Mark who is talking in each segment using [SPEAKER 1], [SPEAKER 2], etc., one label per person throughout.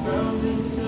[SPEAKER 1] Found himself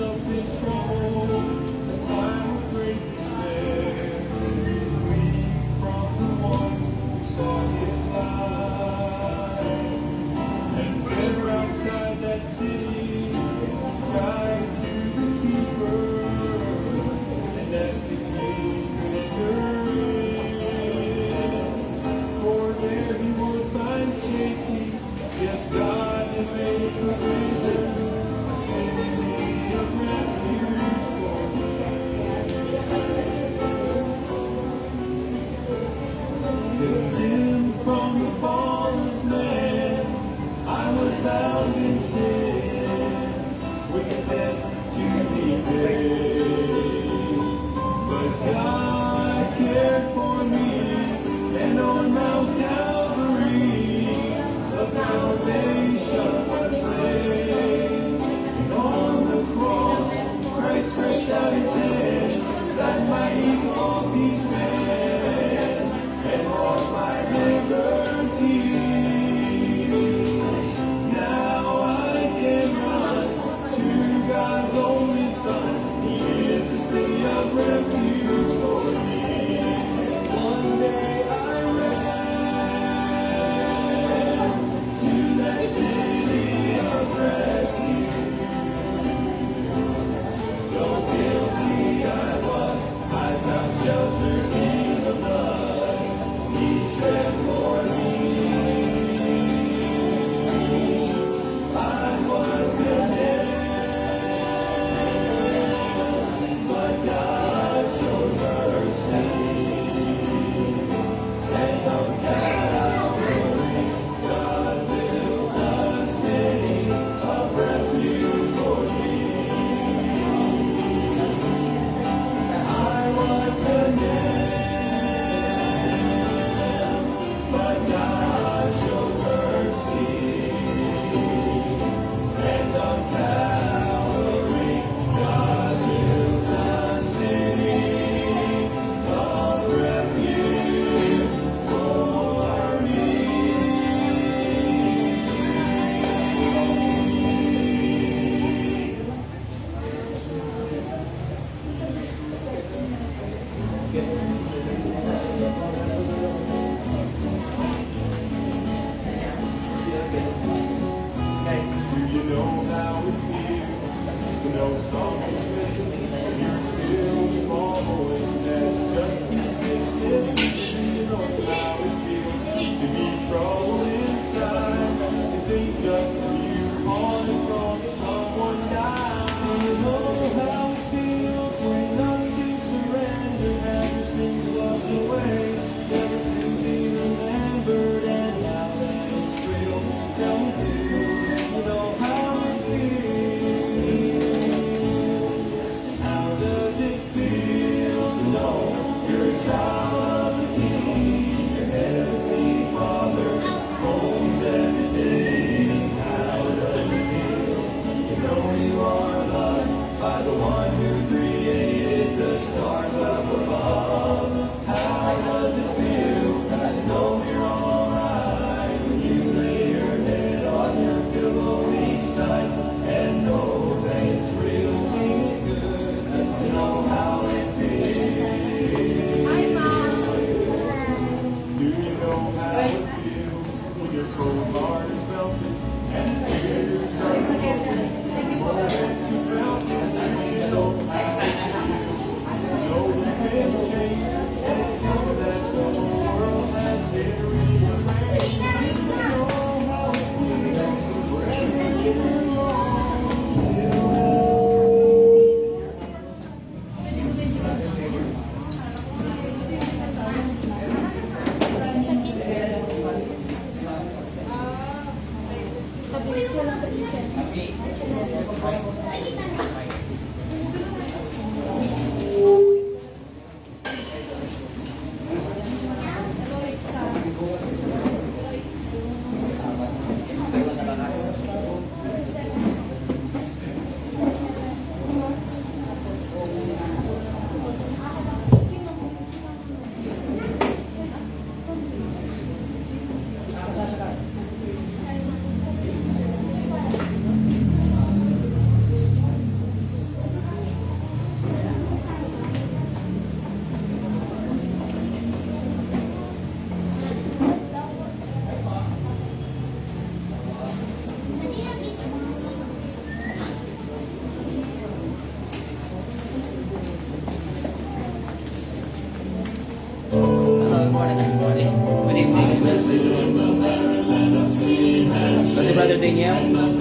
[SPEAKER 1] Kasi Brother Daniel, ano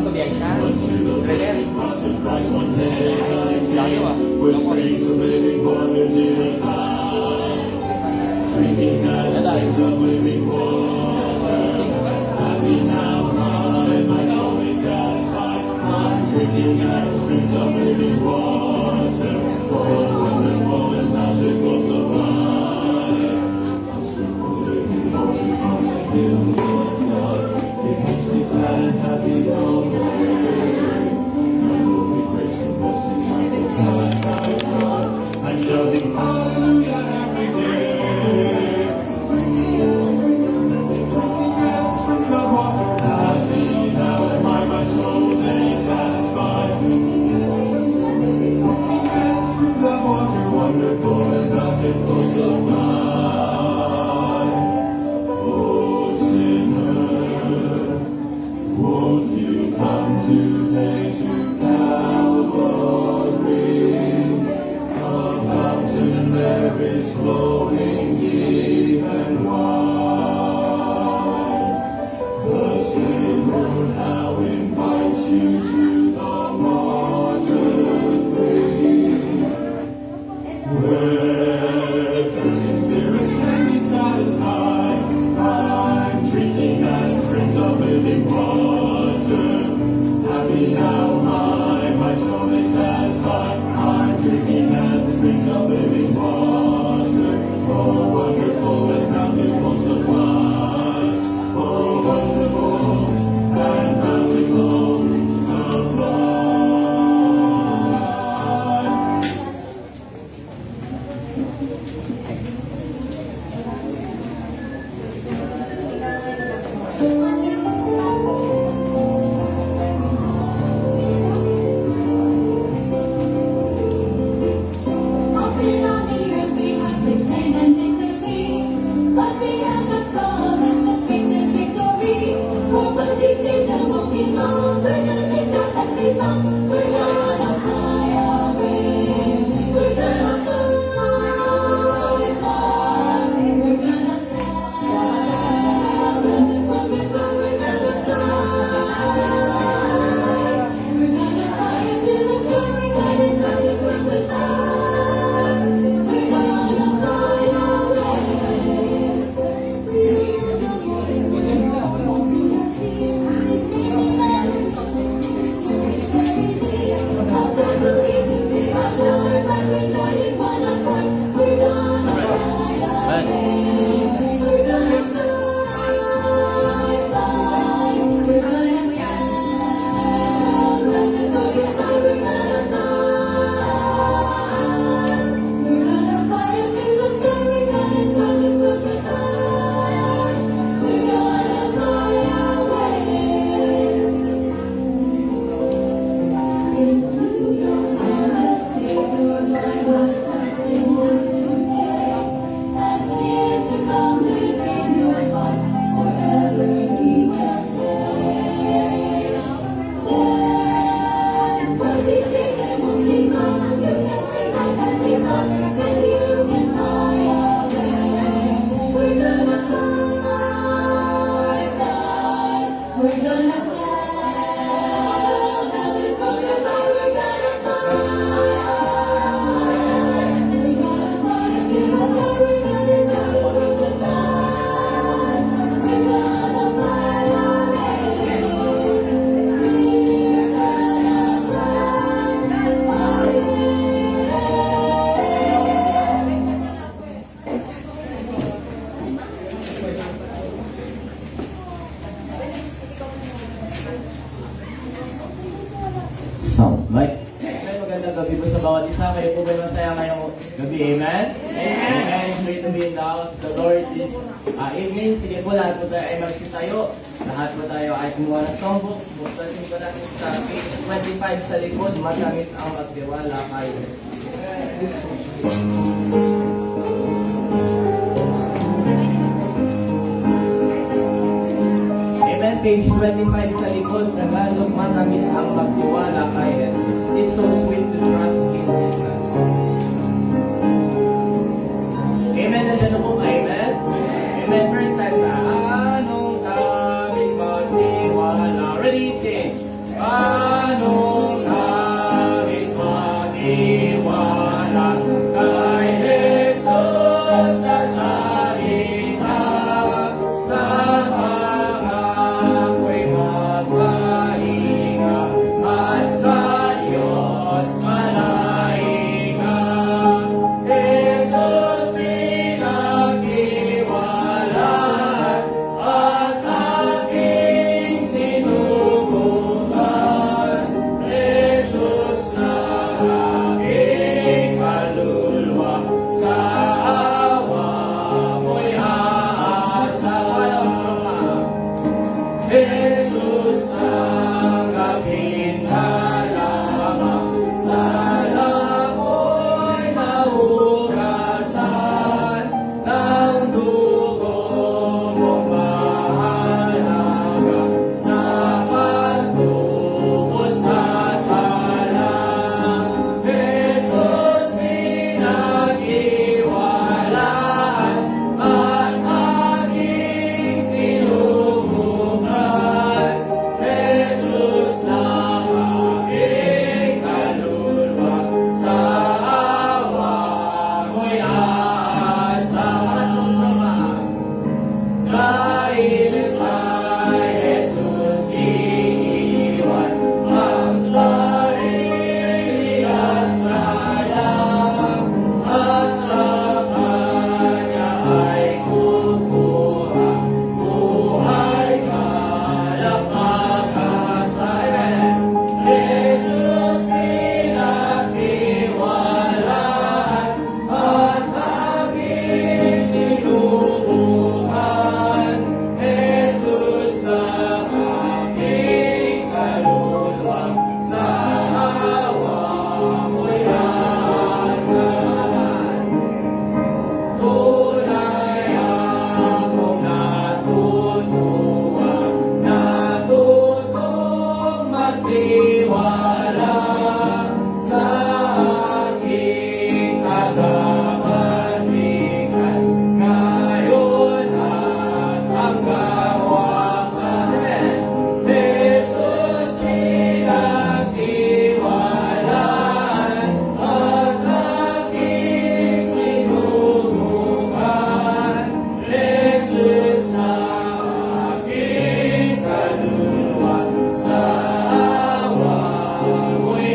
[SPEAKER 1] to biyak siya? Rebel. Laki ba?
[SPEAKER 2] Drinking at springs of living water, oh, wonderful and magical sublime. Living water from the hills of love, it makes me glad and happy all the way. I will be graced and blessing like the God I love. I'm shouting hallelujah every day. Drinking at springs of water, happy now am I, my soul is satisfied. The water wonderful and magical sublime. Oh sinner, won't you come today to Calvary? A fountain there is flowing deep and wide. The sinner now invites you to the water free, where thirsty spirits can be satisfied. I'm drinking at springs of living water. Happy now my soul is satisfied. I'm drinking at springs of living water. Oh, wonderful and bountiful supply. Oh, wonderful and bountiful supply.
[SPEAKER 3] sound. Right?
[SPEAKER 4] Amen. Magandang gabi po sa bawat isa. Kayo po ba masaya ngayong gabi? Amen? Amen. It's great to be in the house of the Lord this evening. Sige po, lahat po tayo ay magsitayo. Lahat po tayo ay kumuha ng songbook. Buksan po natin sa page 25 sa likod. Matamis ang magtiwala kay Jesus. Amen. Page 25 sa likod. Tagalog, matamis ang magtiwala kay Jesus. It's so sweet to trust in Jesus. Amen. Nandiyan po ba? Amen. Amen. First time na. Anong tamis magtiwala? Ready, sing. Anong tamis magtiwala kay Jesus na salita sa ako'y magpahinga at sa Diyos malahinga. Jesus pinagtiwalaan at aking sinubukan. Jesus na aking kaluluwa, sa awa mo'y aasa. Jesus ang kapintalamang, sana mo'y nahugasan ng dugo mong mahalaga na pagtubos sa sala. Jesus pinagtiwalaan at aking sinubukan. Jesus na aking kaluluwa, sa awa mo'y aasa. Dahil kay Jesus iniwan ang sarili at saya, at sa Kanya ay kukuha buhay kalapag-asayan. Jesus pinagtiwalaan at aking sinubukan. Jesus na aking kaluluwa, sa awa mo'y aasahan. Tunay akong natutuwa, natutong magtiwala sa aking tagapagligtas, ngayon at hanggang wakas. Jesus pinagtiwalaan at aking sinubukan. Jesus na aking kaluluwa, sa awa mo'y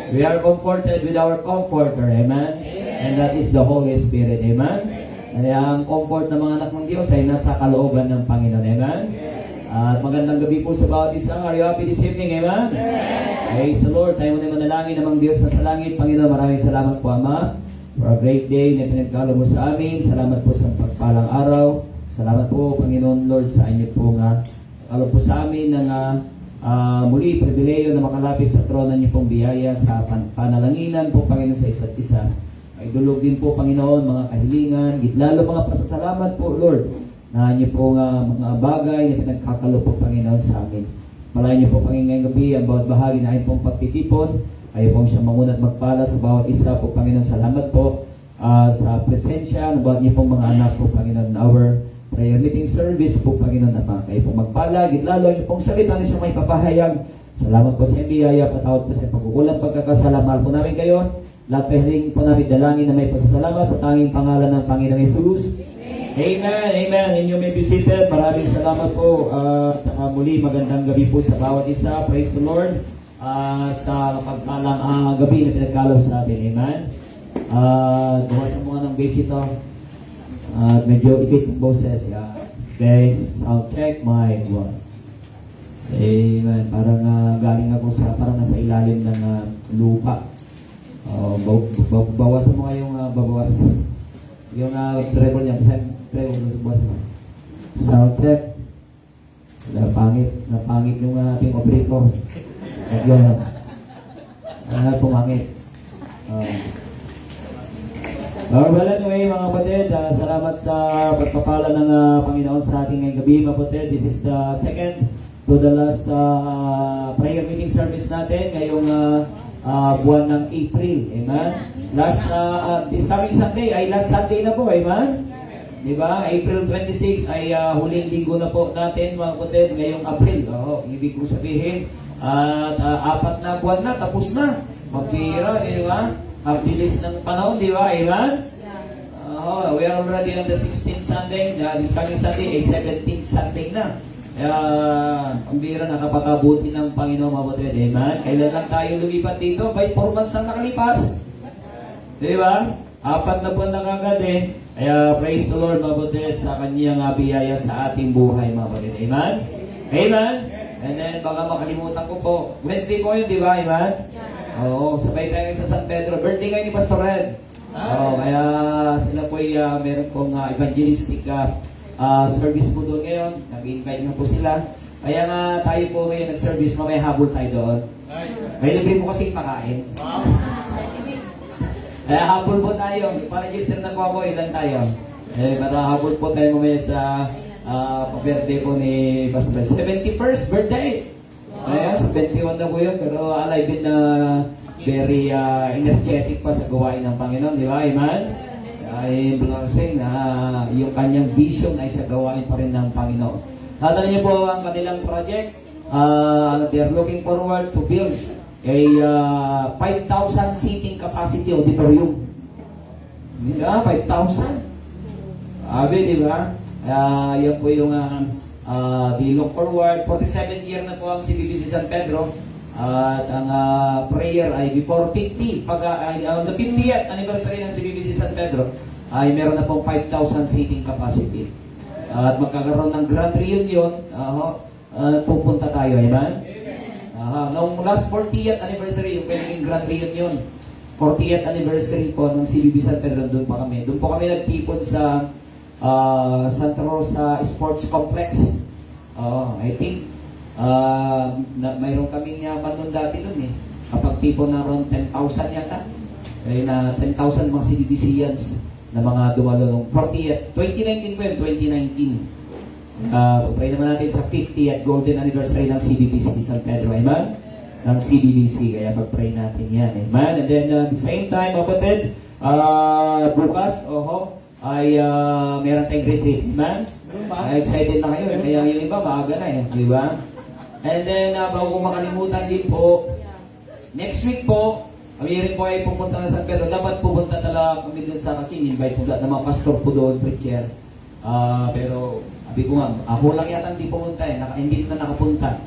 [SPEAKER 4] We are comforted with our comforter. Amen? And that is the Holy Spirit. Amen? Kaya ang comfort ng mga anak ng Diyos ay nasa kalooban ng Panginoon. Amen? At magandang gabi po sa bawat isa. Are you happy this evening? Amen? Praise the Lord. Tayo muna manalangin namang Diyos na sa langit. Panginoon, maraming salamat po, Ama, for a great day na pinagkalo mo sa amin. Salamat po sa pagpalang araw. Salamat po, Panginoon Lord, sa inyo po nga. Kalo po sa amin ng muli, pribileyo na makalapit sa trono niyo pong biyaya sa panalanginan po, Panginoon, sa isa't isa. Ay dulog din po, Panginoon, mga kahilingan, gitlalo mga pasasalamat po, Lord, na niyo po mga bagay na pinagkakalo po, Panginoon, sa amin. Malayan niyo po, Panginoon, ngayong gabi, ang bawat bahagi na ay pong pagtitipon. Kayo pong siyang mangunat magpala sa bawat isa po, Panginoon. Salamat po sa presensya ng bawat niyo pong mga anak po, Panginoon. Our prayer meeting service po, Panginoon, na kayo pong magpala, gitlalo niyo pong salita na siyang may papahayag. Salamat po sa biyaya, patawad po sa pagkukulang pagkakasala. Mahal po namin kayo. Lahat pahiling po namin dalangin na may pasasalamat sa tanging pangalan ng Panginoong Yesus. Amen, amen. And you may be seated. Maraming salamat po. Muli, magandang gabi po sa bawat isa. Praise the Lord. Sa pagpalang gabi na pinagkalaw sa atin. Amen. Gawasan mo nga ng base ito. Medyo ipit ng boses. Okay, sound check, mic 1. Amen. Parang galing ako sa, parang nasa ilalim ng lupa. Bawasan mo nga yung babawasan. Yung treble niya, treble, bawasan mo. Sound check. Napangit yung ating operator. At yun, pumangit. Well, anyway, mga kapatid, salamat sa pagpapala ng Panginoon sa ating ngayong gabi, mga kapatid. This is the second to the last prayer meeting service natin ngayong buwan ng April. Amen? This coming Sunday ay last Sunday na po, amen? Diba? April 26 ay huling linggo na po natin, mga kapatid, ngayong April. Ibig ko sabihin, apat na buwan na, tapos na. Magpira, di ba? Ang bilis ng panahon, di ba? Amen? We are already on the 16th Sunday. This coming Sunday ay 17th Sunday na. Ang bira, nakapakabuti ng Panginoon, mabuti. Amen? Kailan lang tayo lumipat dito? By 4 months na nakalipas. Di ba? Apat na buwan na kagad eh. Kaya praise the Lord, mabuti, sa kanyang biyaya sa ating buhay, mabuti. Amen? Amen? And then, baka makalimutan ko po. Wednesday po yun, di ba, Amen? Oo, sabay tayo sa San Pedro. Birthday ngayon ni Pastor Red. Kaya sila po ay meron pong evangelistic service po doon ngayon. Nag-invite na po sila. Kaya nga tayo po ngayon nag-service, mamaya habol tayo doon. May libre po kasi pakain. Kaya habol po tayo. Pa-register na po ako, ilan tayo. Matahabol po tayo mamaya sa birthday po ni Pastor Red. 71st birthday! Kaya 71 na po yun, pero alive din na very energetic pa sa gawain ng Panginoon, di ba? Amen? Ay blessing na yung kanyang vision ay sa gawain pa rin ng Panginoon. Natala niyo po ang kanilang project. They are looking forward to build a 5,000 seating capacity auditorium. Di ba? 5,000. Sabi, di ba? Yan po yung we look forward. 47 year na po ang CBBC San Pedro. At ang prayer ay before 50. Pag on the 50th anniversary ng CBBC San Pedro, ay meron na pong 5,000 seating capacity. At magkakaroon ng grand reunion, pupunta tayo, amen? Noong last 40th anniversary, yung pwedeng grand reunion, 40th anniversary po ng CBBC San Pedro, doon pa kami. Doon po kami nagtipon sa Santa Rosa Sports Complex. I think mayroon kaming yaman nun dati nun eh. Kapag tipo na around 10,000 yata. Kaya na 10,000 mga CBBCians na mga dumalo nung 40th. 2019 po yun, 2019. Pray naman natin sa 50th golden anniversary ng CBBC San Pedro. Amen? Ng CBBC. Kaya pag-pray natin yan. Amen? And then at the same time, kapatid, bukas, ay meron tayong retreat. Amen? Excited na kayo. Kaya yung iba, maaga na eh. Di ba? And then, bago kong makalimutan din po, next week po, kami rin po ay pupunta na San Pedro. Dapat pupunta talaga kami dun sa kasi invite po na mga pastor po doon, preacher. Pero, sabi ko nga, ako lang yata hindi pumunta eh. Hindi na nakapunta.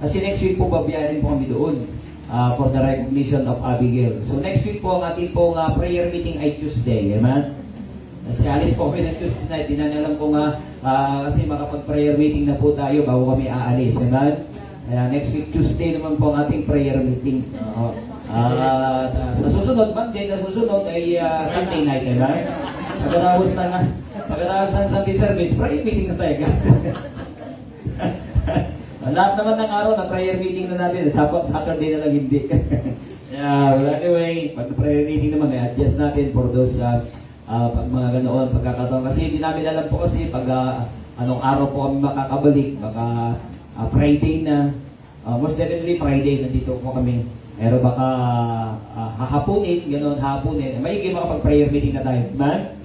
[SPEAKER 4] Kasi next week po, babiyahin po kami doon.
[SPEAKER 3] for the recognition of Abigail. So next week po, ang ating pong prayer meeting ay Tuesday. Amen? Kasi alis po kami ng Tuesday night. Di na alam ko kasi makapag-prayer meeting na po tayo bago kami aalis. Amen? Kaya next week Tuesday naman po ang ating prayer meeting. Sa susunod, Monday na susunod ay Sunday night. Amen? Pagkatapos ng Sunday service, prayer meeting na tayo. Lahat naman ng araw na prayer meeting na natin. Saturday na lang hindi. Well, anyway, pag prayer meeting naman, i-adjust natin for those pag mga ganoon, pagkakataon. Kasi hindi namin alam po kasi pag anong araw po kami makakabalik. Baka Friday na. Most definitely Friday, nandito po kami. Pero baka hahapunin, ganoon, hahapunin. May makapag-prayer meeting na tayo. Man?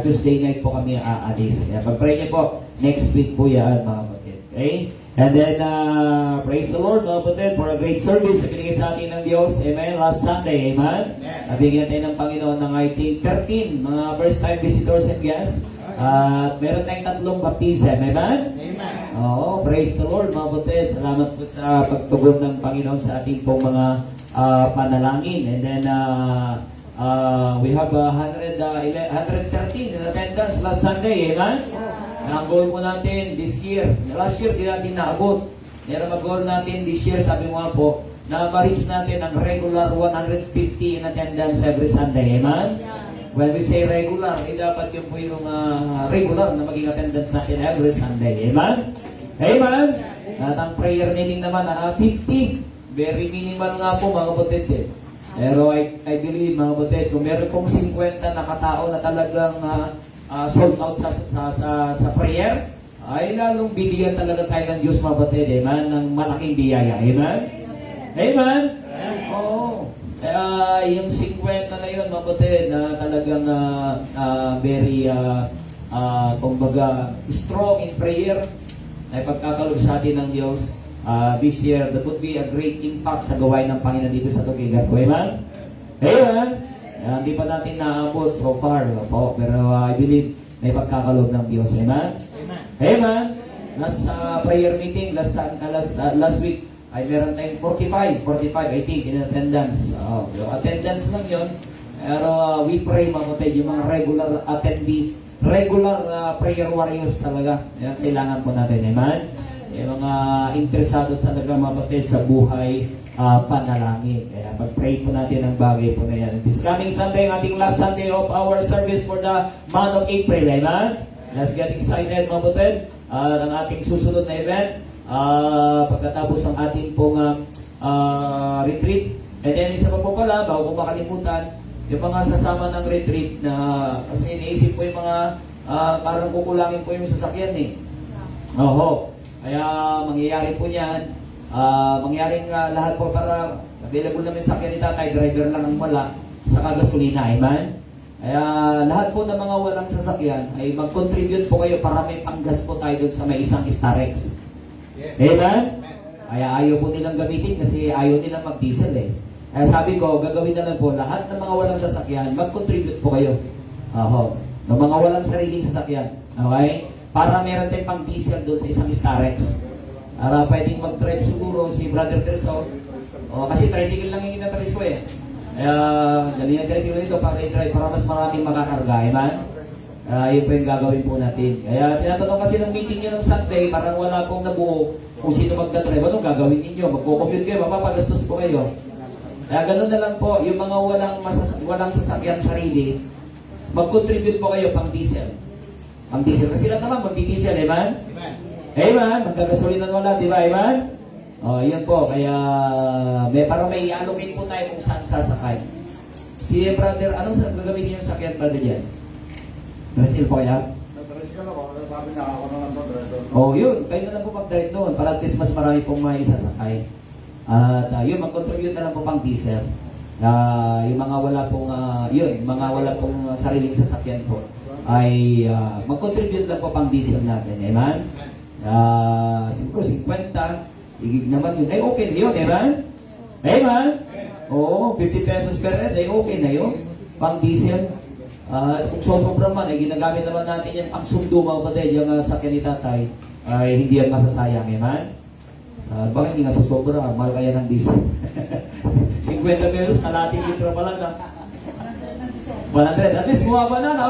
[SPEAKER 3] Tuesday night po kami aalis. Pag-pray niyo po, next week po yan, mga kapatid. Okay? And then, praise the Lord, mga kapatid, for a great service na binigay sa atin ng Diyos. Amen? Last Sunday, amen? Nabigyan tayo ng Panginoon ng I think 13 mga first-time visitors and guests. At meron tayong 3 baptism. Amen?
[SPEAKER 5] Amen.
[SPEAKER 3] Oo, praise the Lord, mga kapatid. Salamat po sa pagtugon ng Panginoon sa ating pong mga panalangin. And then, we have 113 in attendance last Sunday. Amen? Ang goal po natin this year, last year di natin naabot. Pero mag-goal natin this year, sabi mo nga po, na ma-reach natin ang regular 150 in attendance every Sunday. Amen? When we say regular, dapat yun po yung regular na maging attendance natin every Sunday. Amen? Amen? At ang prayer meeting naman, 50. Very minimal nga po, mga kapatid. Pero I believe, mga kapatid, kung meron pong 50 na katao na talagang sold out sa prayer, ay lalong bibigyan talaga tayo ng Diyos, mga kapatid, amen, ng malaking biyaya. Amen? Amen? Oo. Yung 50 na yun, mga kapatid, na talagang very, kumbaga, strong in prayer, ay pagkakalob sa atin ng Diyos, this year, that would be a great impact sa gawain ng Panginoon dito sa Tugigan po. Amen? Amen? Hindi pa natin naabot so far, pero I believe may pagkakalob ng Diyos. Amen?
[SPEAKER 5] Amen.
[SPEAKER 3] Amen? Last prayer meeting, last week, ay meron tayong 45 I think, in attendance. Yung attendance lang yun. Pero we pray, mga kapatid, yung mga regular attendees, regular prayer warriors talaga. Yan, kailangan po natin. Amen? Yung mga interesado talaga, mga kapatid, sa buhay panalangin. Kaya mag-pray po natin ang bagay po na yan. This coming Sunday, ating last Sunday of our service for the month of April. Amen? Let's get excited, mga kapatid. Ang ating susunod na event, pagkatapos ng ating pong retreat. And then isa pa po pala, bago ko makalimutan, yung mga sasama ng retreat na kasi iniisip po yung mga parang kukulangin po yung sasakyan eh. Oho. Kaya mangyayari po niyan, mangyaring lahat po para available namin sa akin ni tatay, driver lang ang wala sa gasolina. Amen? Kaya lahat po ng mga walang sasakyan ay mag-contribute po kayo para may panggas po tayo doon sa may isang Starex. Amen? Kaya ayaw po nilang gamitin kasi ayaw nilang mag-diesel eh. Kaya sabi ko, gagawin na lang po, lahat ng mga walang sasakyan, mag-contribute po kayo. Ng mga walang sariling sasakyan. Okay? Para meron tayong pang-diesel doon sa isang Starex. Para pwedeng mag-drive siguro si Brother Terso. Kasi tricycle lang yung inatriso eh. Kaya, dali na tricycle nito para i-drive para mas maraming makakarga. Amen? Yun po yung gagawin po natin. Kaya, tinatanong kasi ng meeting nyo ng Sunday, parang wala pong nabuo kung sino magka-drive. Anong gagawin ninyo? Magko-commute kayo, mapapagastos po kayo. Kaya ganun na lang po, yung mga walang sasakyan sarili, mag-contribute po kayo pang-diesel. Pang-diesel. Kasi lang naman, mag-diesel. Amen?
[SPEAKER 5] Amen.
[SPEAKER 3] Amen. Magkagasulinan wala, di ba? Amen? Yan po. Kaya parang may allocate po tayo kung saan sasakay. Si brother, anong gagawin niyo yung sakyan, brother dyan? Brazil po kaya? Yun. Kayo na lang po mag-drive doon para at least mas marami pong may sasakay. At yun, mag-contribute na lang po pang diesel. Yung mga wala pong, mga wala pong sariling sasakyan po ay mag-contribute lang po pang diesel natin. Amen? Siguro 50, igig naman yun. Ay, okay na yun, amen? Amen? Oo, 50 pesos per head, ay okay na yun. Pang diesel. Kung sobrang man, ay ginagamit naman natin yan. Ang sundo, mga kapatid, yung sakyan ni tatay, ay hindi yan masasayang, amen? Bakit hindi nga susobra? Mahal kaya ng diesel. 50 pesos, kalating litro pa lang. 100. At least bumaba na, no?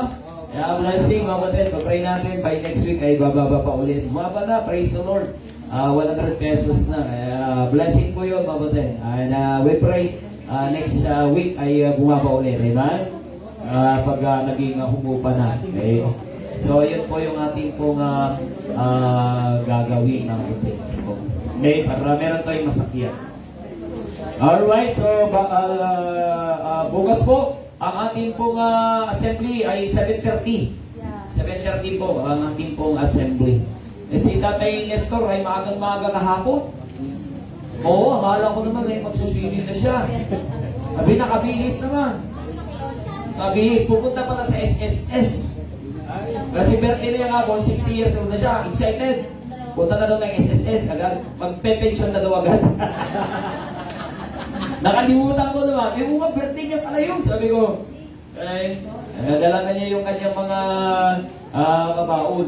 [SPEAKER 3] Kaya blessing, mga kapatid. Pag-pray natin, by next week ay bababa pa ulit. Bumaba na, praise the Lord. 100 pesos na. Blessing po yun, mga kapatid. And we pray next week ay bumaba ulit. Amen? Pag naging humupa na. Okay? So, yun po yung ating pong gagawin ng kapatid. Okay? Para meron tayong masakyan. Alright, so bukas po, ang ating pong assembly ay 7:30. 7:30 po ang ating pong assembly. Si Tatay Nestor ay maagang-maaga kahapon. Oo, akala ko naman ay magsusilid na siya. Sabi na, kabilis naman. Kabilis, pupunta pala sa SSS. Kasi birthday niya nga po, 60 years old na siya. Excited. Punta na daw ng SSS, agad. Magpe-pension na daw agad. Nakalimutan ko naman, yung mga birthday niya pala yun. Sabi ko, dala na niya yung kanyang mga kabaon.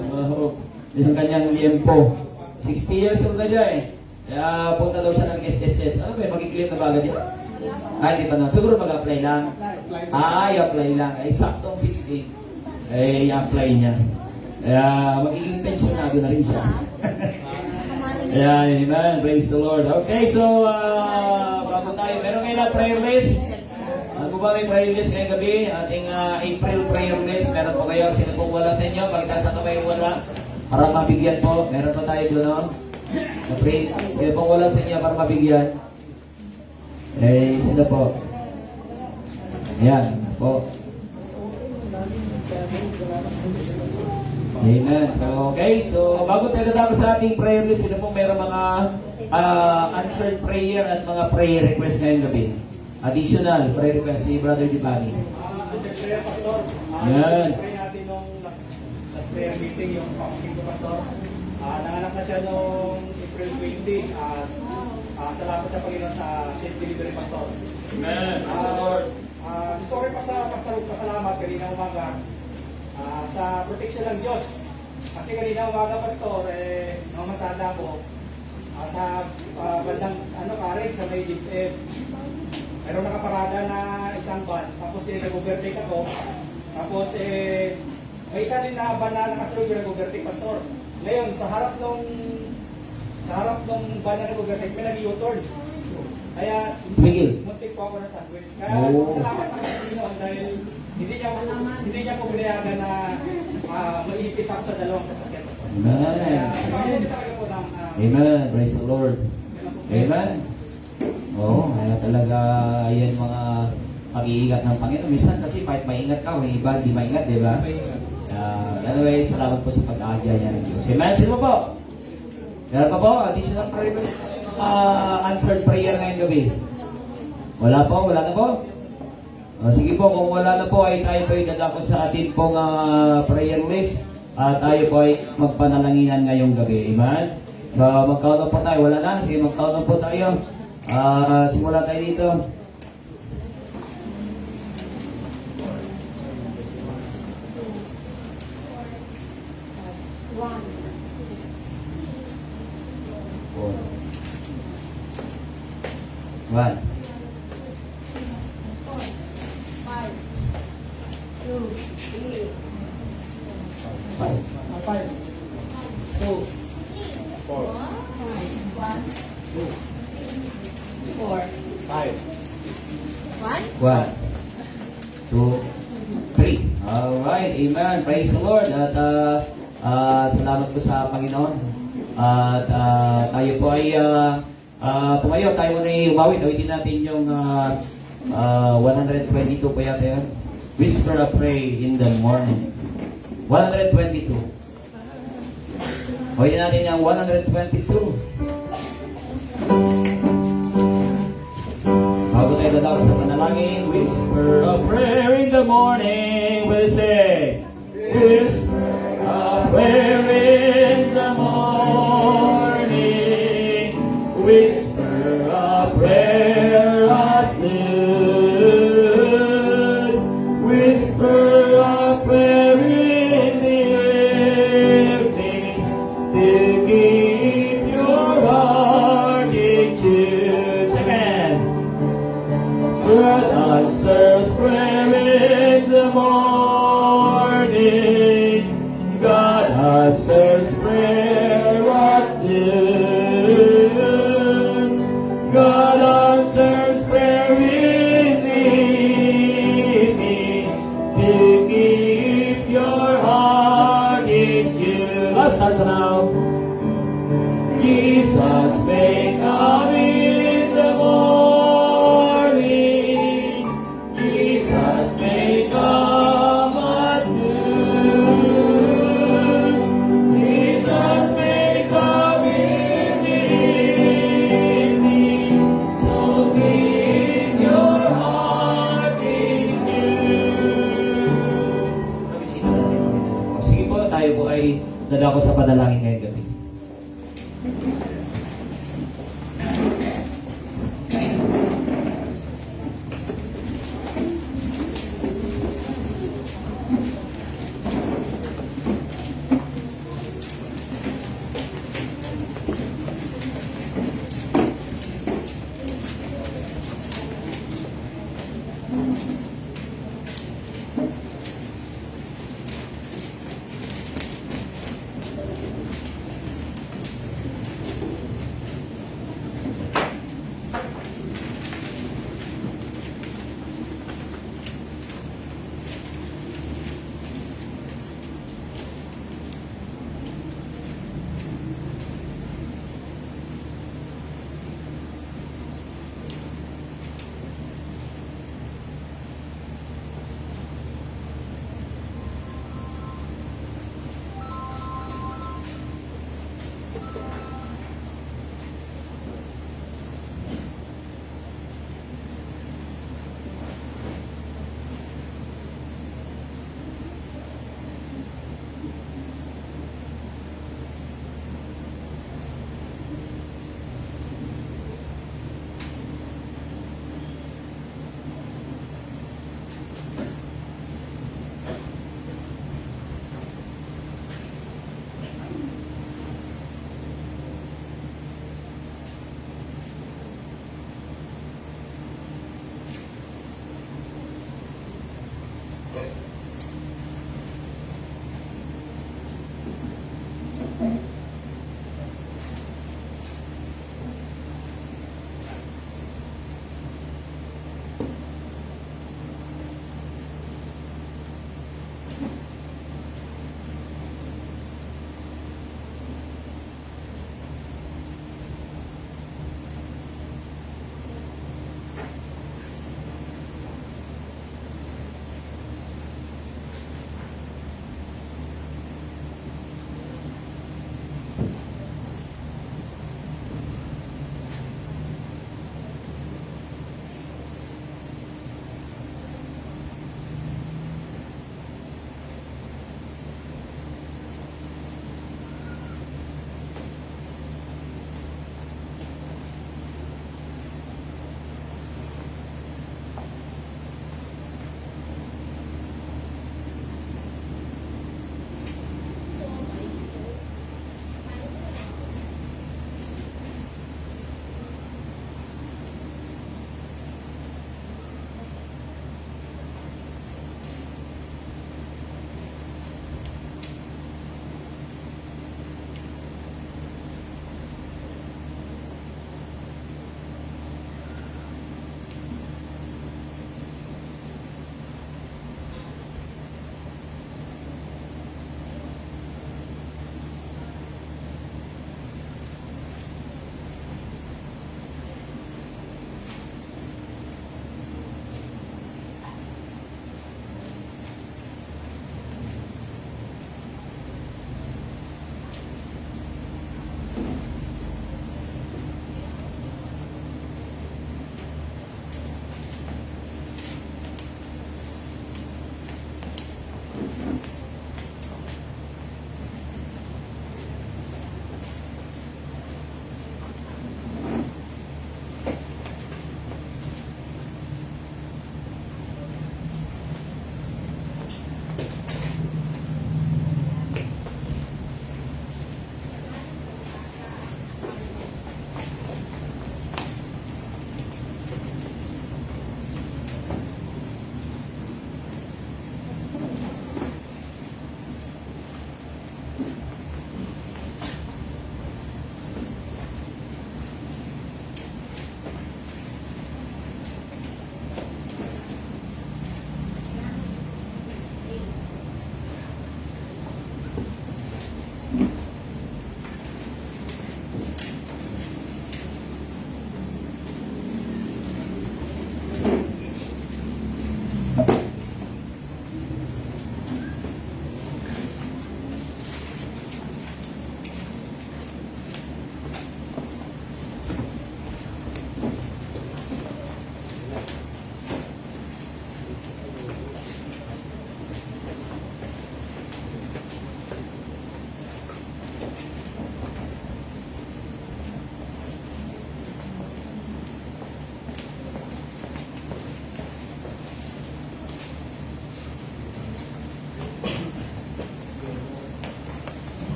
[SPEAKER 3] Yung kanyang liempo. 60 years old na siya eh. Kaya punta daw siya ng SSS. Ano ba yun, mag-i-claim na ba agad yan? Hindi pa na. Siguro mag-apply lang. I-apply lang. Ay, saktong 60. I-apply niya. Kaya magiging pensionado na rin siya. Ayan, amen. Praise the Lord. Okay, so, bago tayo, meron kayo na prayer list. Ano ba may prayer list ngayong gabi? Ating April prayer list. Meron po kayo. Sino pong wala sa inyo? Pagkasa ka kayo wala. Para mabigyan po. Meron po tayo doon, no? Na-pray. Sino pong wala sa inyo para mabigyan? Sino po? Ayan, po. Amen. So, okay. So, bago tayo natapos sa ating prayer list, sino pong meron mga answered prayer at mga prayer request ngayong gabi? Additional prayer request si Brother Giovanni.
[SPEAKER 5] Prayer Pastor.
[SPEAKER 3] Yan.
[SPEAKER 5] Pray natin nung last prayer meeting, yung pamangkin ko Pastor. Nanganak na siya nung April 20. Salamat sa Panginoon sa safe delivery Pastor.
[SPEAKER 3] Amen.
[SPEAKER 5] Gusto ko rin pa sa Pastor, pasalamat kanina umaga. Sa protection ng Diyos. Kasi kanina umaga, Pastor, namasada ko sa bandang Karen, sa may DFF. Mayroon nakaparada na isang van. Tapos nag-overtake ako. Tapos may isa din na van na nakasulog yung nag-overtake, Pastor. Ngayon, sa harap nung van na nag-overtake, may nag-u-turn. Kaya, muntik po ako ng sandwich. Kaya, salamat ako sa Panginoon dahil hindi niya po binayagan na maipit ako sa dalawang sasakyan.
[SPEAKER 3] Amen. Amen. Praise the Lord. Amen. Oo, kaya talaga yan mga pag-iingat ng Panginoon. Minsan kasi kahit maingat ka, may iba hindi maingat, di ba? Anyway, salamat po sa pag-aagya niya ng Diyos. Amen. Sino po? Meron pa po? Additional prayer? Answered prayer ngayong gabi? Wala po? Wala na po? Sige po, kung wala na po ay tayo po idadako sa atin pong prayer list at tayo po ay magpanalanginan ngayong gabi. Amen? So, mag-count po tayo. Wala na? Sige, mag-count po tayo. Simula tayo dito. One. 1, 2, 3. Alright, amen. Praise the Lord. At salamat po sa Panginoon. At tayo po ay tumayo. Tayo muna umawit. Awitin natin yung 122 po yata yun. Whisper a pray in the morning. 122. Awitin natin yung 122. Bago tayo tatapos sa panalangin, whisper a prayer in the morning. We'll say, whisper a prayer in the morning. Whisper a prayer at noon. Whisper a prayer in the evening. To keep your heart
[SPEAKER 4] answers prayer in the morning. God answers prayer at noon. God answers prayer in the evening to keep your heart in tune. Last stanza now. Jesus may come in the morning. Jesus may come at noon. Jesus may come in the evening. So keep your heart in tune.
[SPEAKER 3] Magising na natin. O, sige po, tayo po ay dadako sa panalangin ngayong gabi.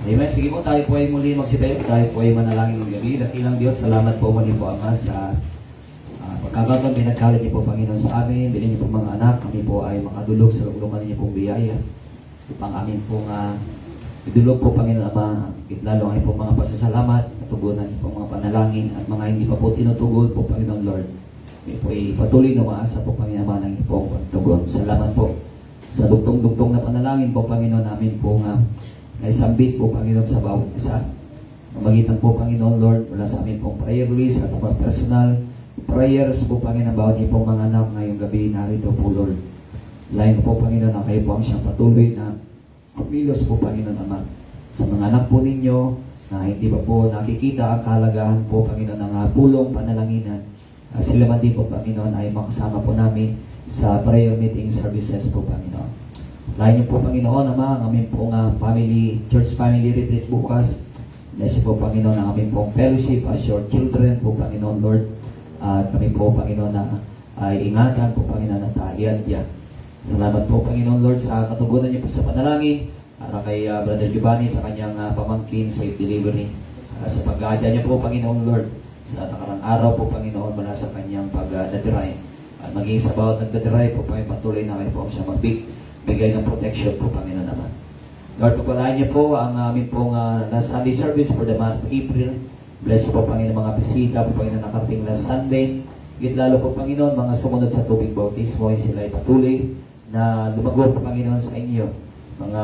[SPEAKER 3] Amen. Sige po, tayo po ay muli magsitayo. Tayo po ay manalangin ng gabi. Dakilang Diyos, salamat po muli po, Ama, sa pagkakataon pinagkalit niyo po, Panginoon, sa amin. Bilhin niyo po mga anak. Kami po ay makadulog sa lulungan niyo pong biyaya. Pang amin pong idulog po, Panginoon, Ama. Lalo ngayon po mga pasasalamat, katugunan niyo po mga panalangin at mga hindi pa po tinutugod po, Panginoon Lord. Kami po ay patuloy na umaasa po, Panginoon, Ama, ng inyong pong pagtugon. Salamat po sa dugtong-dugtong na panalangin po, Panginoon, namin po nga naisambit po, Panginoon, sa bawat isa. Magitan po, Panginoon Lord, mula sa amin pong prayer list at sa mga personal prayers po, Panginoon, bawat niyo pong mga anak ngayong gabi narito po, Lord. Lain po, Panginoon, na kayo po ang siyang patuloy na kumilos po, Panginoon, Ama, sa mga anak po ninyo na hindi pa po nakikita ang kahalagahan po, Panginoon, ng pulong panalanginan. Sila man din po, Panginoon, ay makasama po namin sa prayer meeting services po, Panginoon. Lain niyo po, Panginoon, Ama, ang aming pong church family retreat bukas. Bless po, Panginoon, ang aming pong fellowship as your children po, Panginoon, Lord. At kami po, Panginoon, na ay ingatan po, Panginoon, na tahiyan diyan. Salamat po, Panginoon, Lord, sa katugunan niyo po sa panalangin. Para kay Brother Giovanni sa kanyang pamangkin, safe delivery. Sa pag-aadya niyo po, Panginoon, Lord, sa nakarang araw po, Panginoon, mula sa kanyang pag-datiray. At maging sa bawat nagdatiray po, patuloy na kayo po siya bigay ng protection po, Panginoon naman. Lord, pagpalaan niyo po ang aming pong last Sunday service for the month of April. Bless po, Panginoon, mga bisita po, Panginoon, nakarating last Sunday. Higit lalo po, Panginoon, mga sumunod sa tubig bautismo, sila ay patuloy na lumago po, Panginoon, sa inyo. Mga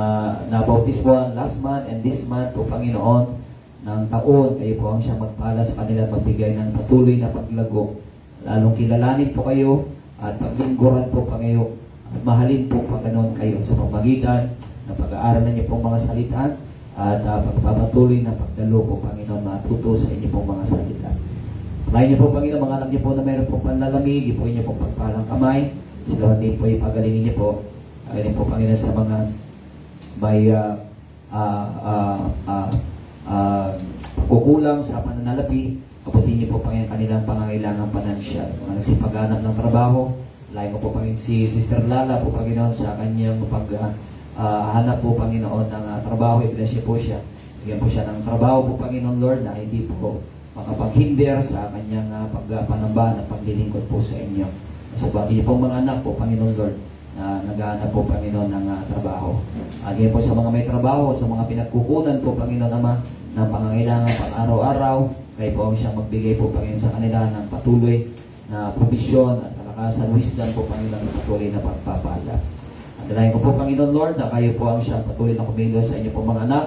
[SPEAKER 3] nabautismo last month and this month po, Panginoon, ng taon, kayo po ang siyang magpala sa kanila, magbigay ng patuloy na paglago. Lalong kilalanin po kayo at paglingkuran po, Panginoon, at mahalin po, Panginoon, kayo sa pamagitan ng pag-aaralan niyo pong mga salita at pagpapatuloy na pagdalo po, Panginoon, matuto sa inyo pong mga salita. Lain niyo po, Panginoon, mga anak niyo po na mayroon pong panlalamig, ipuin niyo pong pagpalang kamay, sila din po ipagalingin niyo po. Ayun po, Panginoon, sa mga may kukulang sa pananalapi, kaputin niyo po, Panginoon, kanilang pangangailangan panansyal. Mga nagsipaghanap ng trabaho, lain mo po, Panginoon, si Sister Lala po, Panginoon, sa kanyang hanap po, Panginoon, ng trabaho. I-bless po siya. Bigyan po siya ng trabaho po, Panginoon, Lord, na hindi po makapaghinder sa kanyang pagpanamba at paglilingkod po sa inyo. Sa pati pong mga anak po, Panginoon, Lord, na naghahanap po, Panginoon, ng trabaho. Again po sa mga may trabaho, sa mga pinagkukunan po, Panginoon, Ama, ng pangangailangan pang araw-araw, kayo po ang siyang magbigay po, Panginoon, sa kanila ng patuloy na provisyon at kalakasan, wisdom po, Panginoon, na patuloy na pagpapala. At dalayan ko po, Panginoon, Lord, na kayo po ang siyang patuloy na kumilos sa inyo po mga anak,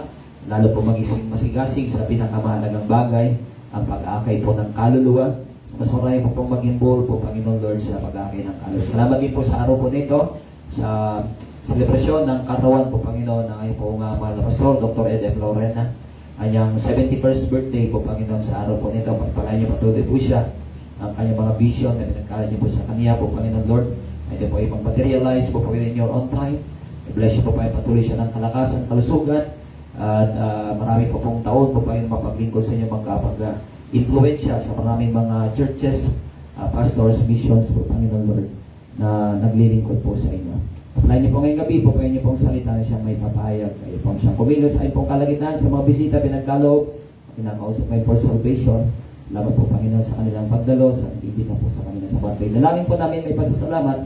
[SPEAKER 3] lalo po magising masigasig sa pinakamahalagang bagay, ang pag-akay po ng kaluluwa. Mas marami po pong mag-involve po, Panginoon, Lord, sa pag-akay ng kaluluwa. Salamat din po sa araw po nito, sa selebrasyon ng katawan po, Panginoon, ng ngayon po nga mahal na pastor, Dr. Ed M. Lorena. Kanyang 71st birthday po, Panginoon, sa araw po nito. Pagpalain niyo patuloy po siya ang kanyang mga vision na pinagkalan niyo po sa kanya po, Panginoon, Lord. Ay po ay mag-materialize po, Panginoon, in your own time. I-bless niyo po, Panginoon, patuloy siya ng kalakasan, kalusugan. At marami po pong taon po, Panginoon, mapaglingkod sa inyo influensya sa maraming mga churches, pastors, missions po, Panginoon, Lord, na naglilingkod po sa inyo. Lain niyo po ngayong gabi po, kayo niyo pong salita na siyang may papayag. Kayo pong siyang kumilos ay pong kalagitnaan sa mga bisita pinagkaloob, pinakausap kayo for salvation. Salamat po, Panginoon, sa kanilang pagdalo, sa ibig po sa kanila sa batay. Dalangin po namin may pasasalamat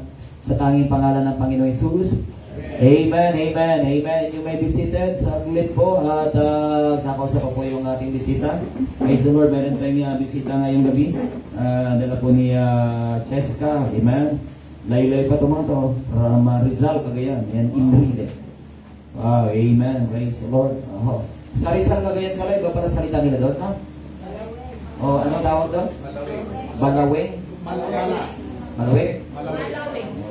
[SPEAKER 3] sa tanging pangalan ng Panginoong Hesus. Amen, amen, amen. You may be seated sa ulit po at nakausap po yung ating bisita. Praise the Lord, meron tayong bisita ngayong gabi. Dala po ni Cheska, amen. Laylay pa ito mga ito, from Rizal, Cagayan, yan Imrile. Wow, amen, praise the Lord. Sa Rizal, Cagayan pala, iba para salita nila doon, ha? O, anong tawag doon? Balaweng? Malaweng?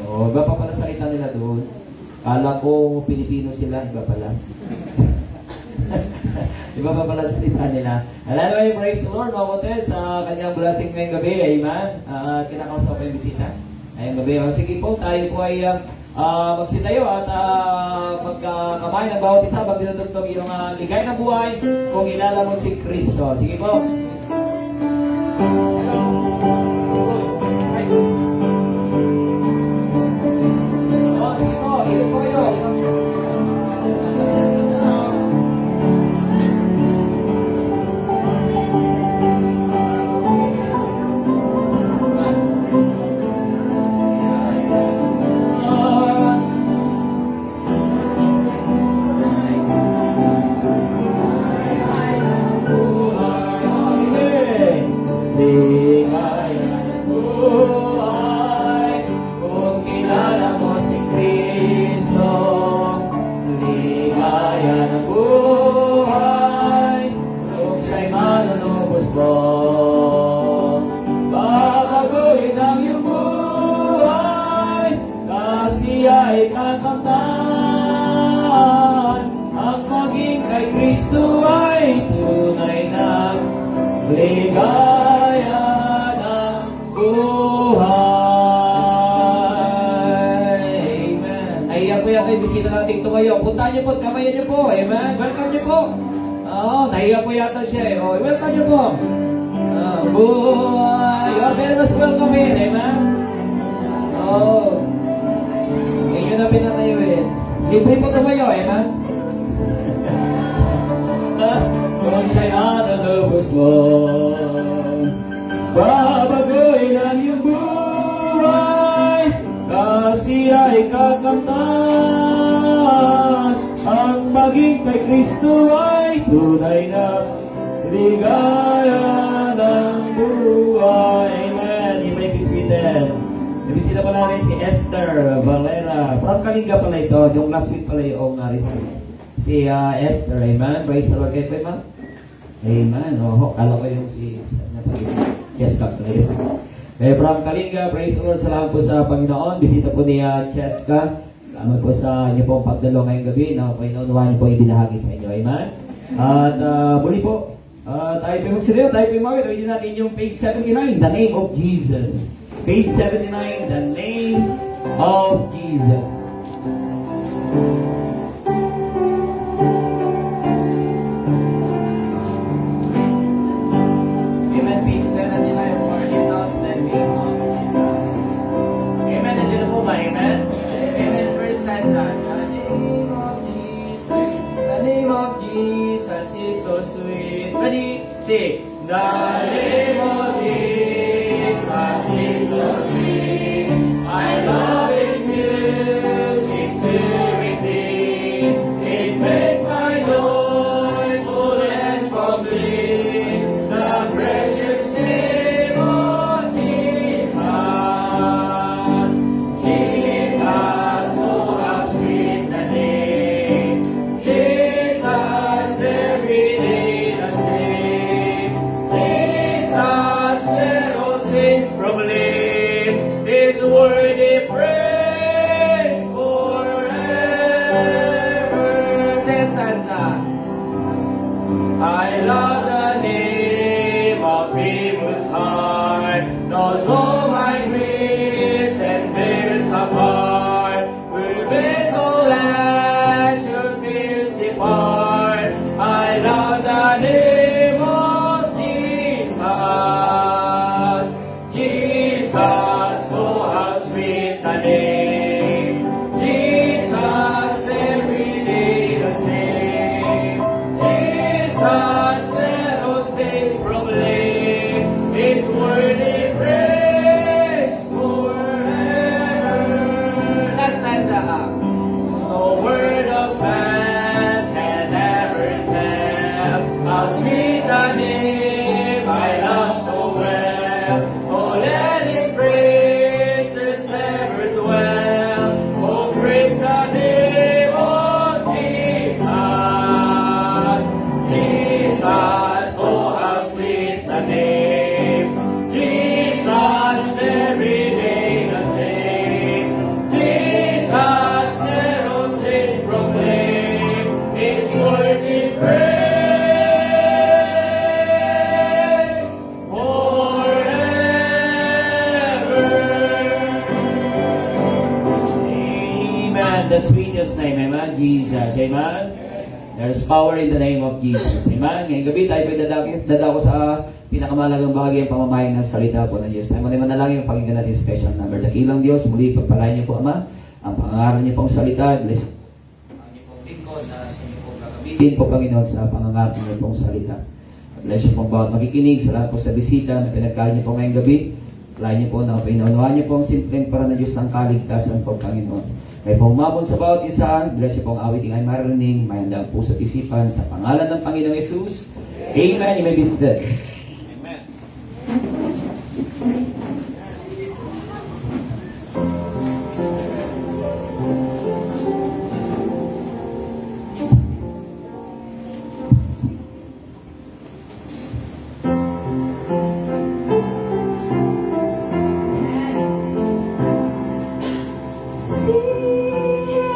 [SPEAKER 3] O, iba pa pala salita nila doon. Kala ko Pilipino sila, iba pala. Iba pa pala salita nila. Anyway, praise the Lord, mga kote, sa kanyang blessing ngayong gabi, amen. Kinakausap ko yung bisita. Ngayong gabi, sige po, tayo po ay magsitayo at magkamay ng bawat isa, magdinutugtog yung ligay na buhay kung ilala mo si Kristo. Sige po. Sige po, ikot po kayo. kakamtan. Ang maging kay Kristo ay tunay na ligaya ng buhay. Amen. Naiyak po yan kayo, bisita natin tumayo. Puntahan niyo po, kamayan niyo po. Amen. Welcome niyo po. Oo, naiyak po yata siya eh. Oh, welcome niyo po. Buhay. You are very much welcome in. Amen. Oh. Ngayon na pinatayo eh. Libre po tumayo. Amen. Kung siya'y nalalabas mo, babagoy ang iyong buhay, kasi ay kakamtan. Ang maging kay Kristo ay tunay na ligaya ng buhay. Amen. You may be seated. Nabisita pa namin si Esther Valera. From Kalinga pala ito. Yung last week pala yung receive. Si Esther. Amen. Praise the Lord. Kayo po, Amen. Amen. Oh, kala ko yung si Cheska. From Kalinga, praise the Lord. Salamat po sa Panginoon. Bisita po ni Cheska. Salamat po sa inyo pong pagdalo ngayong gabi na Panginoon niyo po ibinahagi sa inyo. Amen. At muli po, tayo po magsiriyo, tayo po mawit. Reading natin yung page 79, The Name of Jesus. Page 79, The Name of Jesus. Amen. Page 79 for details, The Name of Jesus. Amen. Nandiyan na po ba? Amen. Amen. First stanza. The name of Jesus. The name of Jesus is so sweet. Ready? Say. The name of Jesus is so sweet. I love His music to redeem. It makes my joy full and complete. The precious name of Jesus. Jesus, oh how sweet the name. Jesus, every day the same. Jesus, let all saints proclaim His worthy praise forever. Say stanza. I love the name of Him whose heart knows all my griefs and bears apart. Will make all anxious fears depart. I love the name of Jesus. Jesus, oh how sweet the name. Jesus, every day the same. Jesus, let all saints proclaim His worthy praise forever. Last stanza. No word of man can ever tell how sweet the name I love so well. Oh, let His praises ever dwell. Oh, praise the name of Jesus. Jesus, oh, how sweet the name. Jesus, every day the same. Jesus, let all saints proclaim His worthy praise forever. Amen. The sweetest name, amen, Jesus, amen. There's power in the name of Jesus, amen. Ngayong gabi tayo dadako sa pinakamalagang bahagi ng pamamahay ng salita po ng Diyos. Tayo muna manalangin, pakinggan natin special number. Dakilang Diyos, muli pagpalain niyo po, Ama, ang pangangaral niyo pong salita. Bless ang niyo pong lingkod na sa inyo pong gagamitin po, Panginoon, sa pangangaral niyo pong salita. Bless niyo pong bawat makikinig, sa lahat po sa bisita na pinagkain niyo po ngayong gabi. Palain niyo po na pinaunawaan niyo po ang simpleng para ng Diyos ang kaligtasan po, Panginoon. May pumabon sa bawat isa, bless niyo pong awiting ay marinig, may handang puso at isipan, sa pangalan ng Panginoong Jesus. Amen. You may be seated.
[SPEAKER 6] See